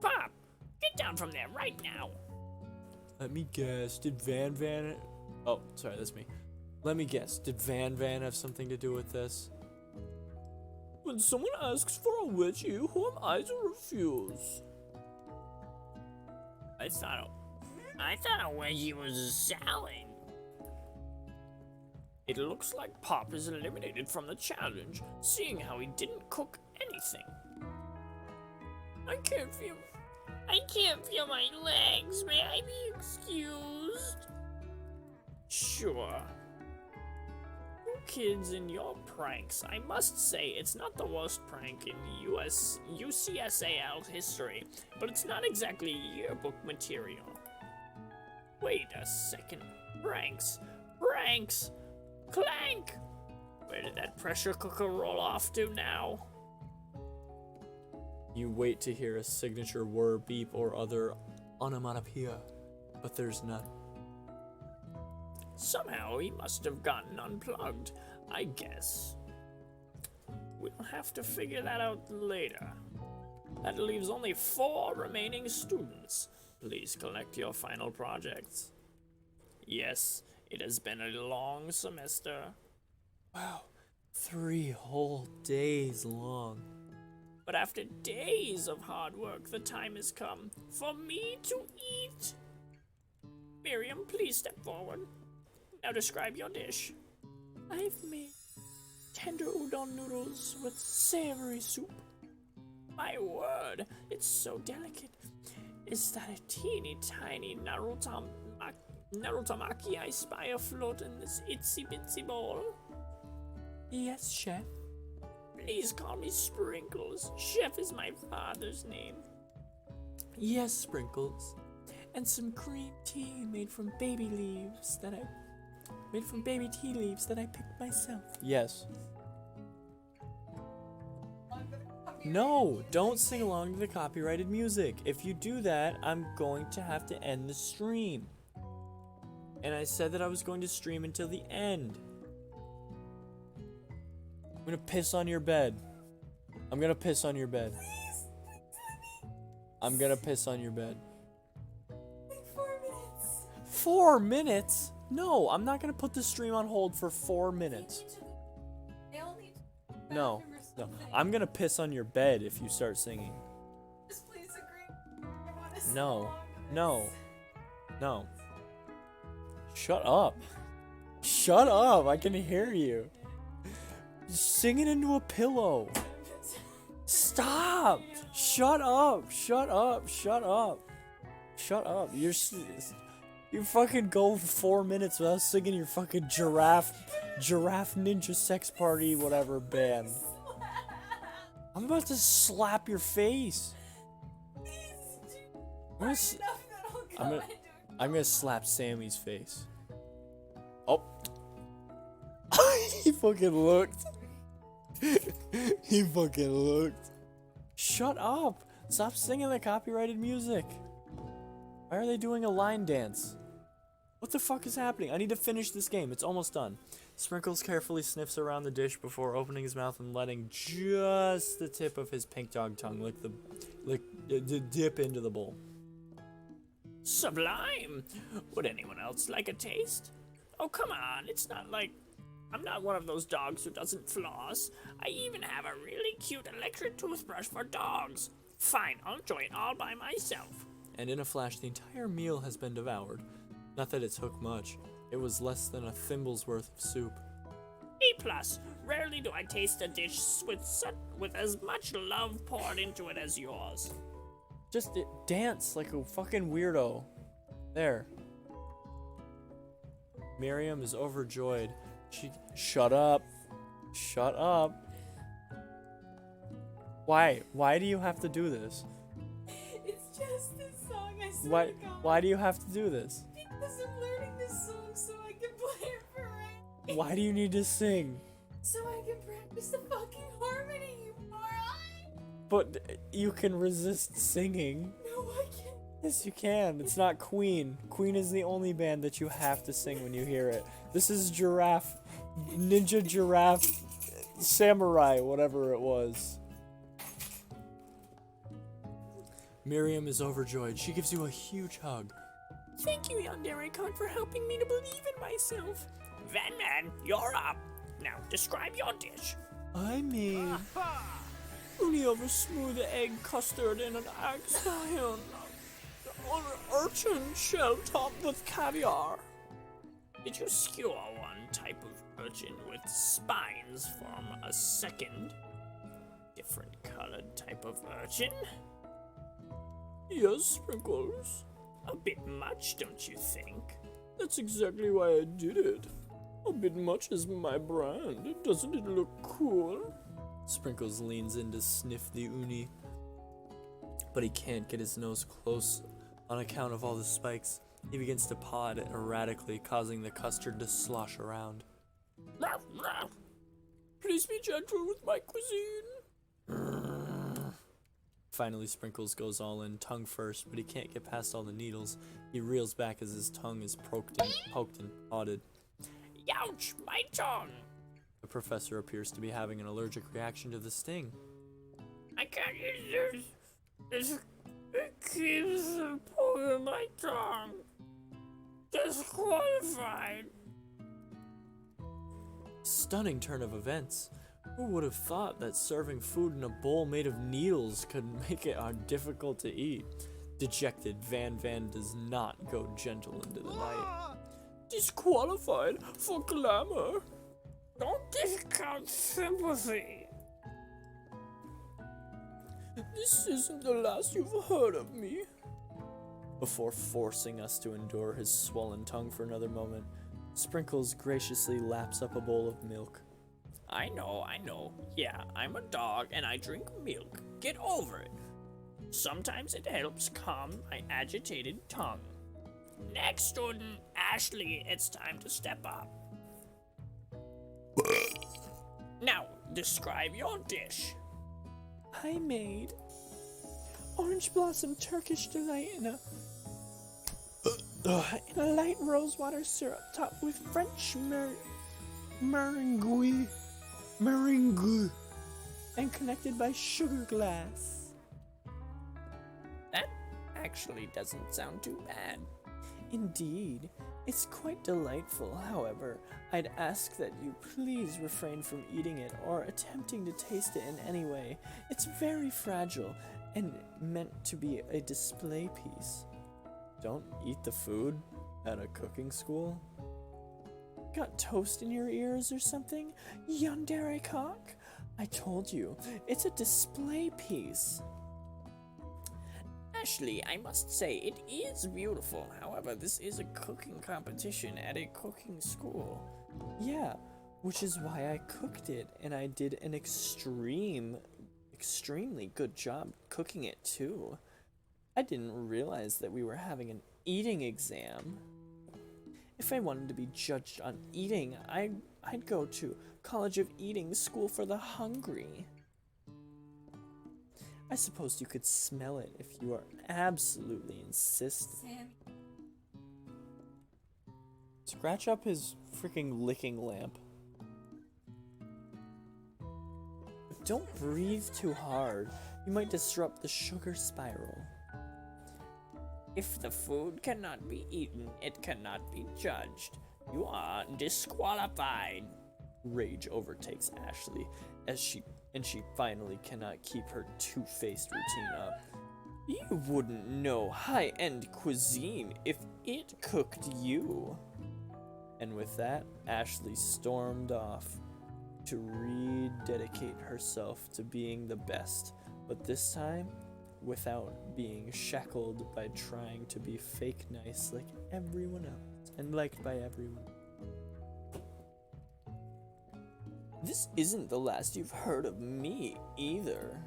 Pop, get down from there right now.
Let me guess, did Van... Oh, sorry, that's me. Let me guess, did Van have something to do with this? When someone asks for a wedgie, who am I to refuse?
I thought a wedgie was a salad. It looks like Pop is eliminated from the challenge, seeing how he didn't cook anything. I can't feel my legs. May I be excused? Sure. You kids and your pranks. I must say, it's not the worst prank in UCSAL history, but it's not exactly yearbook material. Wait a second. Pranks. Clank! Where did that pressure cooker roll off to now?
You wait to hear a signature whir, beep, or other onomatopoeia, but there's none.
Somehow he must have gotten unplugged, I guess. We'll have to figure that out later. That leaves only 4 remaining students. Please collect your final projects. Yes, it has been a long semester.
Wow, 3 whole days long.
But after days of hard work, the time has come for me to eat. Miriam, please step forward. Now describe your dish.
I've made tender udon noodles with savory soup.
My word, it's so delicate. Is that a teeny tiny Narutomaki I spy afloat in this itsy bitsy bowl?
Yes, Chef.
Please call me Sprinkles. Chef is my father's name.
Yes, Sprinkles. And some green tea made from baby tea leaves that I picked myself. Yes. No, don't sing along to the copyrighted music. If you do that, I'm going to have to end the stream. And I said that I was going to stream until the end. I'm gonna piss on your bed. I'm gonna piss on your bed. I'm gonna piss on your bed.
4 minutes.
4 minutes? No, I'm not gonna put the stream on hold for 4 minutes.
They all need
No, no. I'm gonna piss on your bed if you start singing.
Just please agree. I want to
No, no, no. Shut up. Shut up, I can hear you. Sing it into a pillow. Stop! Shut up! Shut up! Shut up! Shut up. You fucking go 4 minutes without singing your fucking giraffe ninja sex party whatever band. I'm about to slap your face. I'm gonna slap Sammy's face. Oh. He fucking looked. He fucking looked. Shut up. Stop singing the copyrighted music. Why are they doing a line dance? What the fuck is happening? I need to finish this game. It's almost done. Sprinkles carefully sniffs around the dish before opening his mouth and letting just the tip of his pink dog tongue dip into the bowl.
Sublime! Would anyone else like a taste? Oh, come on, it's not like I'm not one of those dogs who doesn't floss. I even have a really cute electric toothbrush for dogs. Fine, I'll enjoy it all by myself.
And in a flash, the entire meal has been devoured. Not that it took much. It was less than a thimble's worth of soup.
A+. Rarely do I taste a dish with as much love poured into it as yours.
Just dance like a fucking weirdo. There. Miriam is overjoyed. Shut up. Shut up. Why? Why do you have to do this?
It's just this song, I swear to God.
Why do you have to do this?
Because I'm learning this song so I can play it for Ray.
Why do you need to sing?
So I can practice the fucking harmony, you moron!
But you can resist singing.
No, I can't.
Yes, you can. It's not Queen. Queen is the only band that you have to sing when you hear it. This is Ninja Giraffe Samurai, whatever it was. Miriam is overjoyed. She gives you a huge hug.
Thank you, Yandere Con, for helping me to believe in myself. Van Man, you're up. Now, describe your dish.
I made
Uni of a smooth egg custard in an egg style on an urchin shell topped with caviar. Did you skewer one type of urchin with spines from a second, different colored type of urchin?
Yes, Sprinkles.
A bit much, don't you think?
That's exactly why I did it. A bit much is my brand. Doesn't it look cool? Sprinkles leans in to sniff the uni, but he can't get his nose close on account of all the spikes. He begins to paw at it erratically, causing the custard to slosh around.
Please be gentle with my cuisine.
Finally, Sprinkles goes all in, tongue first, but he can't get past all the needles. He reels back as his tongue is poked and prodded.
Ouch, my tongue!
The professor appears to be having an allergic reaction to the sting.
I can't eat this. It keeps pulling my tongue. Disqualified.
Stunning turn of events. Who would have thought that serving food in a bowl made of needles could make it difficult to eat? Dejected, Van does not go gentle into the night.
Disqualified for glamour. Don't discount sympathy.
This isn't the last you've heard of me. Before forcing us to endure his swollen tongue for another moment, Sprinkles graciously laps up a bowl of milk.
I know. Yeah, I'm a dog and I drink milk. Get over it. Sometimes it helps calm my agitated tongue. Next student, Ashley, it's time to step up. Now, describe your dish.
I made orange blossom Turkish delight in a light rosewater syrup topped with French meringue and connected by sugar glass.
That actually doesn't sound too bad.
Indeed, it's quite delightful. However, I'd ask that you please refrain from eating it or attempting to taste it in any way. It's very fragile and meant to be a display piece. Don't eat the food at a cooking school? Got toast in your ears or something? Yandere cock? I told you, it's a display piece.
Ashley, I must say, it is beautiful. However, this is a cooking competition at a cooking school.
Yeah, which is why I cooked it, and I did an extremely good job cooking it too. I didn't realize that we were having an eating exam. If I wanted to be judged on eating, I'd go to College of Eating School for the Hungry. I suppose you could smell it if you are absolutely insistent.
Sammy.
Scratch up his freaking licking lamp. But don't breathe too hard. You might disrupt the sugar spiral.
If the food cannot be eaten, it cannot be judged. You are disqualified.
Rage overtakes Ashley as she finally cannot keep her two-faced routine up.
You wouldn't know high-end cuisine if it cooked you.
And with that, Ashley stormed off to rededicate herself to being the best, but this time without being shackled by trying to be fake nice like everyone else and liked by everyone.
This isn't the last you've heard of me either.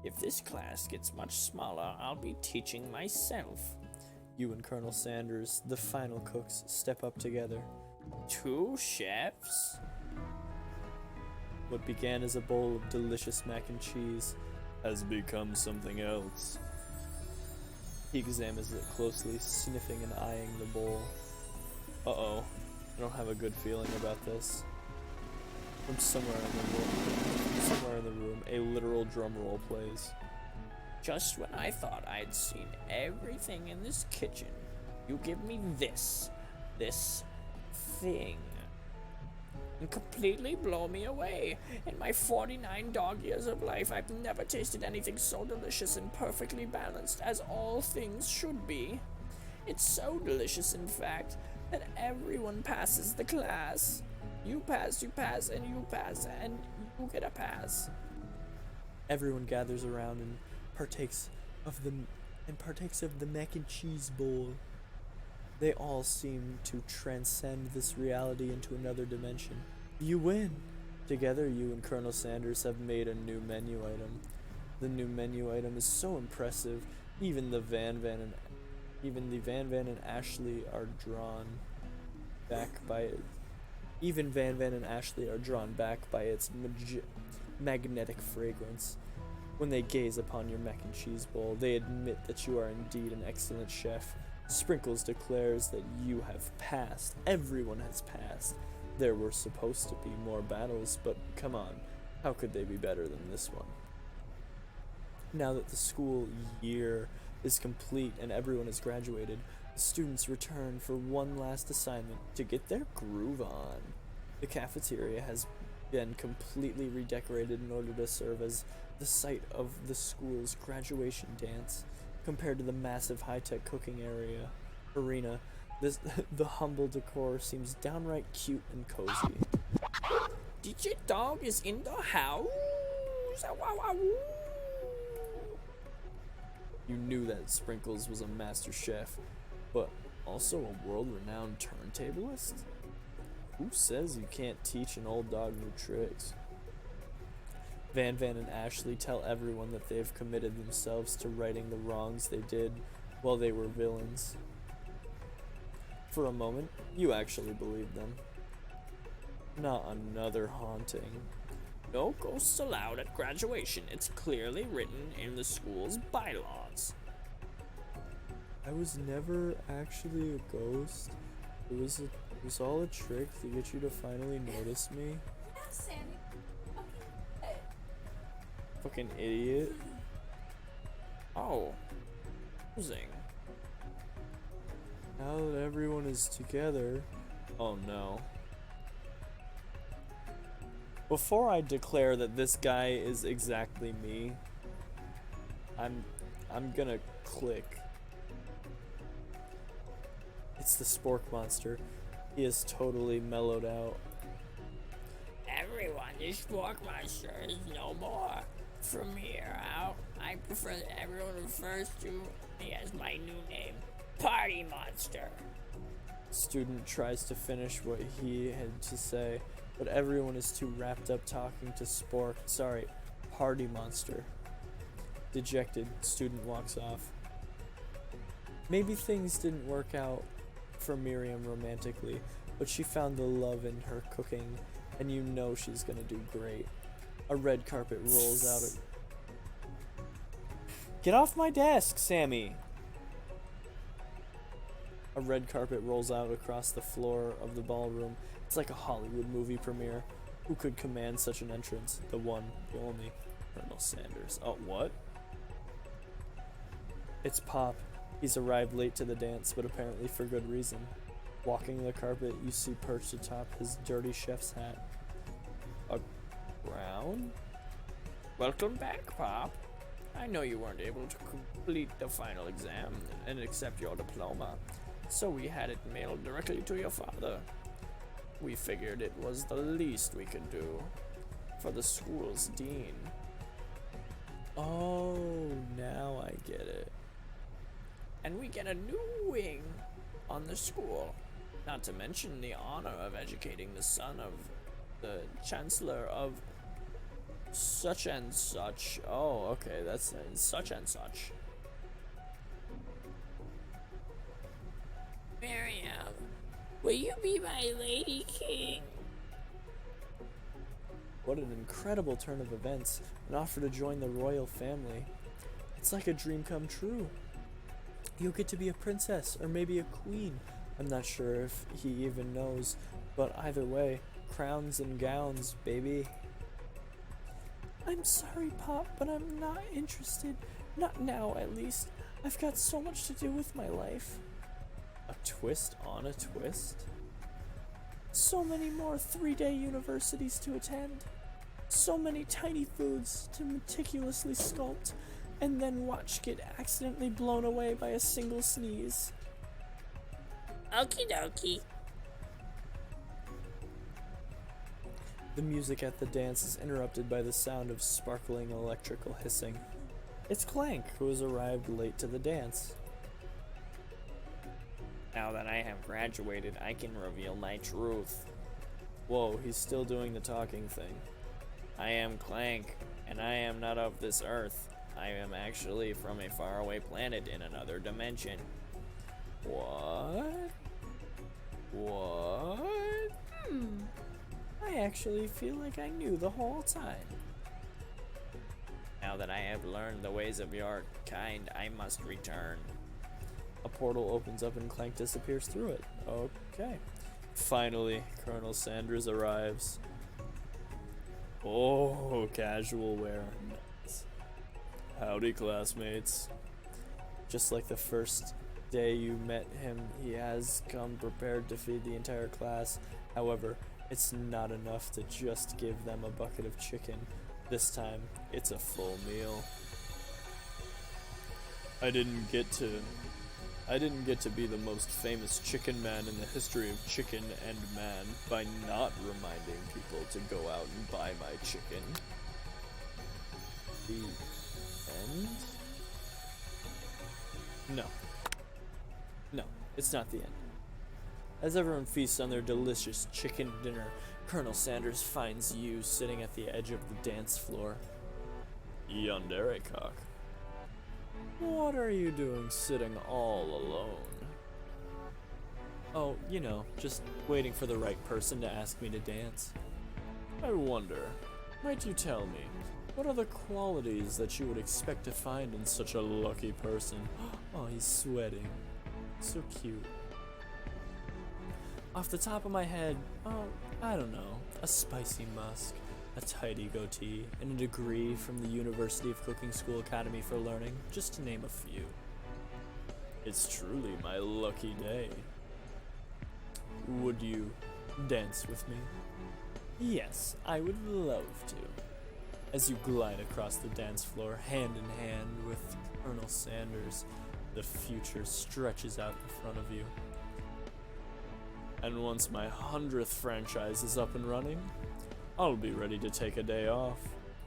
If this class gets much smaller, I'll be teaching myself.
You and Colonel Sanders, the final cooks, step up together.
2 chefs?
What began as a bowl of delicious mac and cheese has become something else. He examines it closely, sniffing and eyeing the bowl. Uh-oh, I don't have a good feeling about this. From somewhere in the room, a literal drum roll plays.
Just when I thought I'd seen everything in this kitchen, you give me this thing, and completely blow me away. In my 49 dog years of life, I've never tasted anything so delicious and perfectly balanced as all things should be. It's so delicious, in fact, that everyone passes the class. You pass, and you pass, and you get a pass.
Everyone gathers around and partakes of the mac and cheese bowl. They all seem to transcend this reality into another dimension. You win! Together, you and Colonel Sanders have made a new menu item. The new menu item is so impressive, even the Van Van and Ashley are drawn back by it. Even Van Van and Ashley are drawn back by its magnetic fragrance. When they gaze upon your mac and cheese bowl, they admit that you are indeed an excellent chef. Sprinkles declares that you have passed. Everyone has passed. There were supposed to be more battles, but come on, how could they be better than this one? Now that the school year is complete and everyone has graduated, the students return for one last assignment to get their groove on. The cafeteria has been completely redecorated in order to serve as the site of the school's graduation dance. Compared to the massive high-tech cooking arena, the humble decor seems downright cute and cozy.
DJ Dog is in the house.
You knew that Sprinkles was a master chef, but also a world-renowned turntablist? Who says you can't teach an old dog new tricks? Van Van and Ashley tell everyone that they've committed themselves to righting the wrongs they did while they were villains. For a moment, you actually believed them. Not another haunting.
No ghosts allowed at graduation. It's clearly written in the school's bylaws.
I was never actually a ghost. It was all a trick to get you to finally notice me.
Yeah, Sammy.
Fucking idiot.
Oh. Losing.
Now that everyone is together. Oh no. Before I declare that this guy is exactly me, I'm gonna click. It's the Spork Monster. He is totally mellowed out.
Everyone, this Spork Monster is no more. From here out, I prefer that everyone refers to me as my new name, Party Monster.
Student tries to finish what he had to say, but everyone is too wrapped up talking to Party Monster. Dejected, student walks off. Maybe things didn't work out for Miriam romantically, but she found the love in her cooking, and you know she's gonna do great. A red carpet rolls out. Get off my desk, Sammy! A red carpet rolls out across the floor of the ballroom. It's like a Hollywood movie premiere. Who could command such an entrance? The one, the only, Colonel Sanders. Oh, what? It's Pop. He's arrived late to the dance, but apparently for good reason. Walking the carpet, you see perched atop his dirty chef's hat a crown?
Welcome back, Pop. I know you weren't able to complete the final exam and accept your diploma, so we had it mailed directly to your father. We figured it was the least we could do for the school's dean.
Oh, now I get it.
And we get a new wing on the school, not to mention the honor of educating the son of the chancellor of such and such. Oh, okay, that's such and such. Miriam, will you be my lady king?
What an incredible turn of events, an offer to join the royal family. It's like a dream come true. You'll get to be a princess, or maybe a queen. I'm not sure if he even knows, but either way, crowns and gowns, baby. I'm sorry, Pop, but I'm not interested. Not now, at least. I've got so much to do with my life. A twist on a twist? So many more 3-day universities to attend. So many tiny foods to meticulously sculpt and then watch get accidentally blown away by a single sneeze.
Okie dokie.
The music at the dance is interrupted by the sound of sparkling electrical hissing. It's Clank, who has arrived late to the dance.
Now that I have graduated, I can reveal my truth.
Whoa, he's still doing the talking thing.
I am Clank, and I am not of this earth. I am actually from a faraway planet in another dimension.
What? What? I actually feel like I knew the whole time.
Now that I have learned the ways of your kind, I must return.
A portal opens up and Clank disappears through it. Okay. Finally, Colonel Sanders arrives. Oh, casual wear. Nice. Howdy, classmates. Just like the first day you met him, he has come prepared to feed the entire class. However, it's not enough to just give them a bucket of chicken. This time, it's a full meal. I didn't get to be the most famous chicken man in the history of chicken and man by not reminding people to go out and buy my chicken. The end? No, it's not the end. As everyone feasts on their delicious chicken dinner, Colonel Sanders finds you sitting at the edge of the dance floor. Yandere cock. What are you doing sitting all alone? Oh, you know, just waiting for the right person to ask me to dance. I wonder, might you tell me, what are the qualities that you would expect to find in such a lucky person? Oh, he's sweating. So cute. Off the top of my head, oh, I don't know, a spicy musk, a tidy goatee, and a degree from the University of Cooking School Academy for Learning, just to name a few. It's truly my lucky day. Would you dance with me? Yes, I would love to. As you glide across the dance floor, hand in hand with Colonel Sanders, the future stretches out in front of you. And once my 100th franchise is up and running, I'll be ready to take a day off.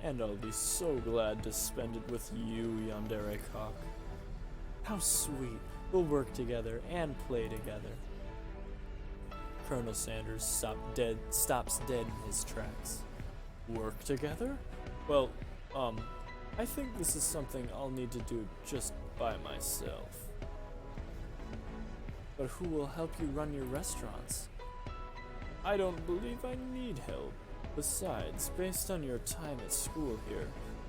and I'll be so glad to spend it with you, Yandere Cock. How sweet. We'll work together and play together. Colonel Sanders stops dead in his tracks. Work together? Well, I think this is something I'll need to do just by myself. But who will help you run your restaurants? I don't believe I need help. Besides, based on your time at school here,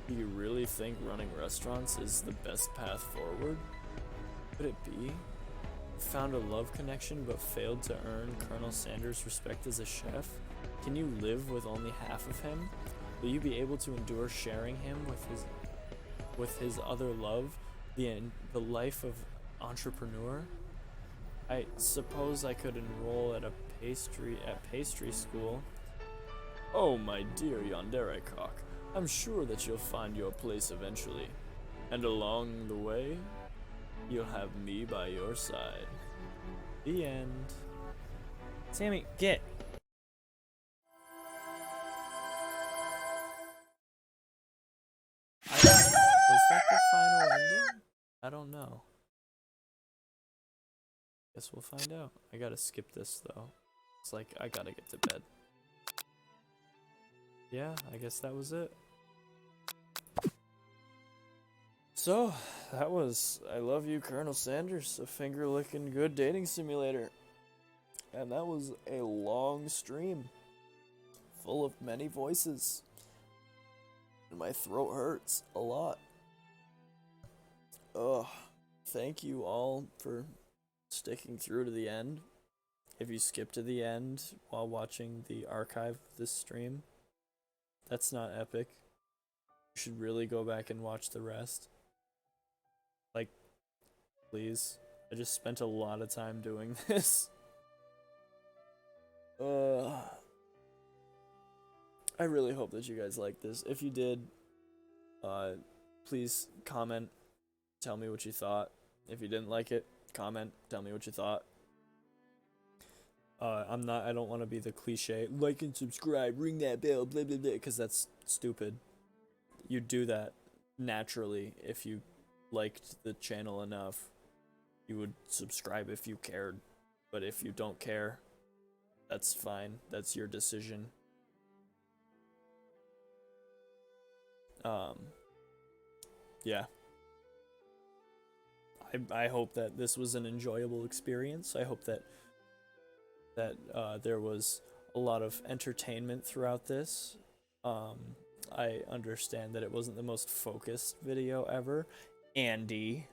do you really think running restaurants is the best path forward? Could it be? You found a love connection but failed to earn Colonel Sanders' respect as a chef? Can you live with only half of him? Will you be able to endure sharing him with his other love, the life of entrepreneur? I suppose I could enroll at pastry school. Oh, my dear Yandere Cock, I'm sure that you'll find your place eventually. And along the way, you'll have me by your side. The end.
Sammy, get.
Was that the final ending? I don't know. Guess we'll find out. I gotta skip this though. It's like I gotta get to bed. Yeah, I guess that was it. So, that was I Love You, Colonel Sanders, a finger-licking good dating simulator. And that was a long stream, full of many voices. And my throat hurts a lot. Ugh. Thank you all for sticking through to the end. If you skip to the end while watching the archive of this stream, that's not epic. You should really go back and watch the rest. Like, please. I just spent a lot of time doing this. I really hope that you guys like this. If you did, please comment, tell me what you thought. If you didn't like it, comment, tell me what you thought. I don't want to be the cliche, like and subscribe, ring that bell, blah blah blah, because that's stupid. You do that naturally if you liked the channel enough. You would subscribe if you cared, but if you don't care, that's fine. That's your decision. Yeah. I hope that this was an enjoyable experience. I hope that there was a lot of entertainment throughout this. I understand that it wasn't the most focused video ever, Andy.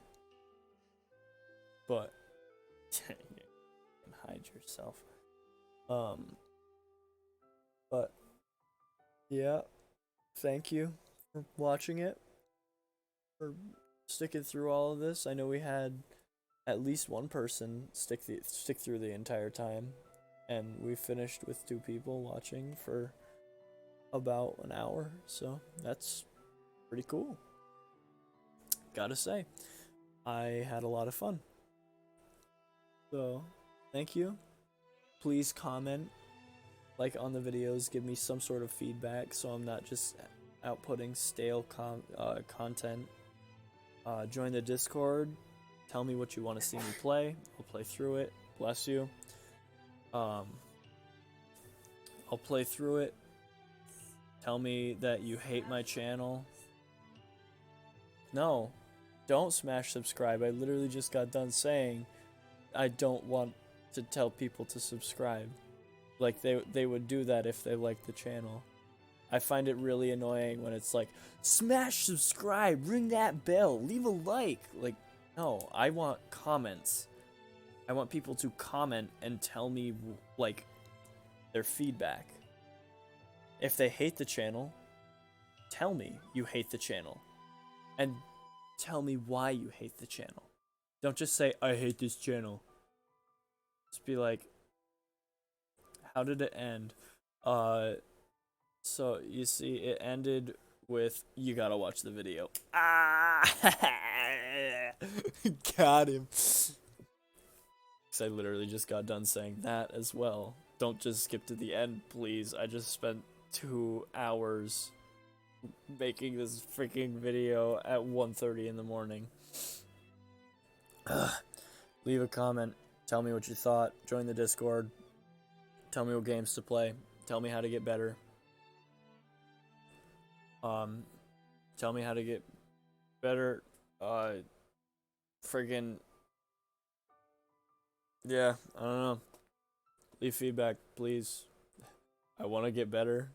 But hide yourself. But yeah, thank you for watching it, for sticking through all of this. I know we had at least one person stick through the entire time, and we finished with 2 people watching for about an hour, so that's pretty cool. Gotta say, I had a lot of fun. So, thank you. Please comment, like on the videos, give me some sort of feedback so I'm not just outputting stale content. Join the Discord. Tell me what you want to see me play. I'll play through it. Bless you. I'll play through it. Tell me that you hate my channel. No, don't smash subscribe. I literally just got done saying I don't want to tell people to subscribe. Like they would do that if they like the channel. I find it really annoying when it's like, smash subscribe, ring that bell, leave a like. Like, no, I want comments. I want people to comment and tell me, like, their feedback. If they hate the channel, tell me you hate the channel. And tell me why you hate the channel. Don't just say, I hate this channel. Just be like, how did it end? So, you see, it ended with, you gotta watch the video. Ah! Got him. Because I literally just got done saying that as well. Don't just skip to the end, please. I just spent 2 hours making this freaking video at 1:30 in the morning. Leave a comment. Tell me what you thought. Join the Discord. Tell me what games to play. Tell me how to get better. Tell me how to get better. Friggin' yeah, I don't know. Leave feedback, please. I want to get better.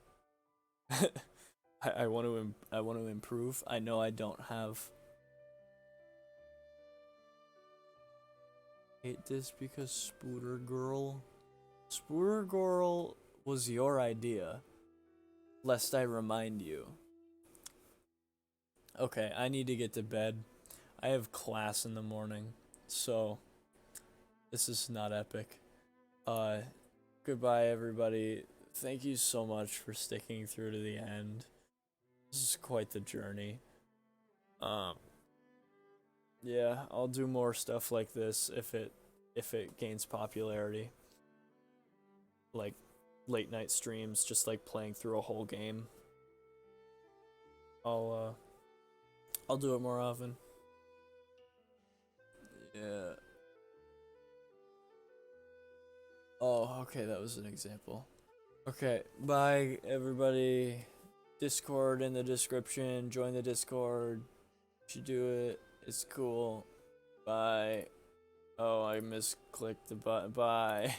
I want to improve. I know I don't have. Hate this because Spooter Girl was your idea. Lest I remind you. Okay, I need to get to bed. I have class in the morning, so this is not epic. Goodbye everybody. Thank you so much for sticking through to the end. This is quite the journey. Yeah, I'll do more stuff like this if it gains popularity. Like late night streams, just like playing through a whole game. I'll do it more often. Yeah. Oh, okay, that was an example. Okay, bye everybody. Discord in the description. Join the Discord. You should do it. It's cool. Bye. Oh, I misclicked the button. Bye.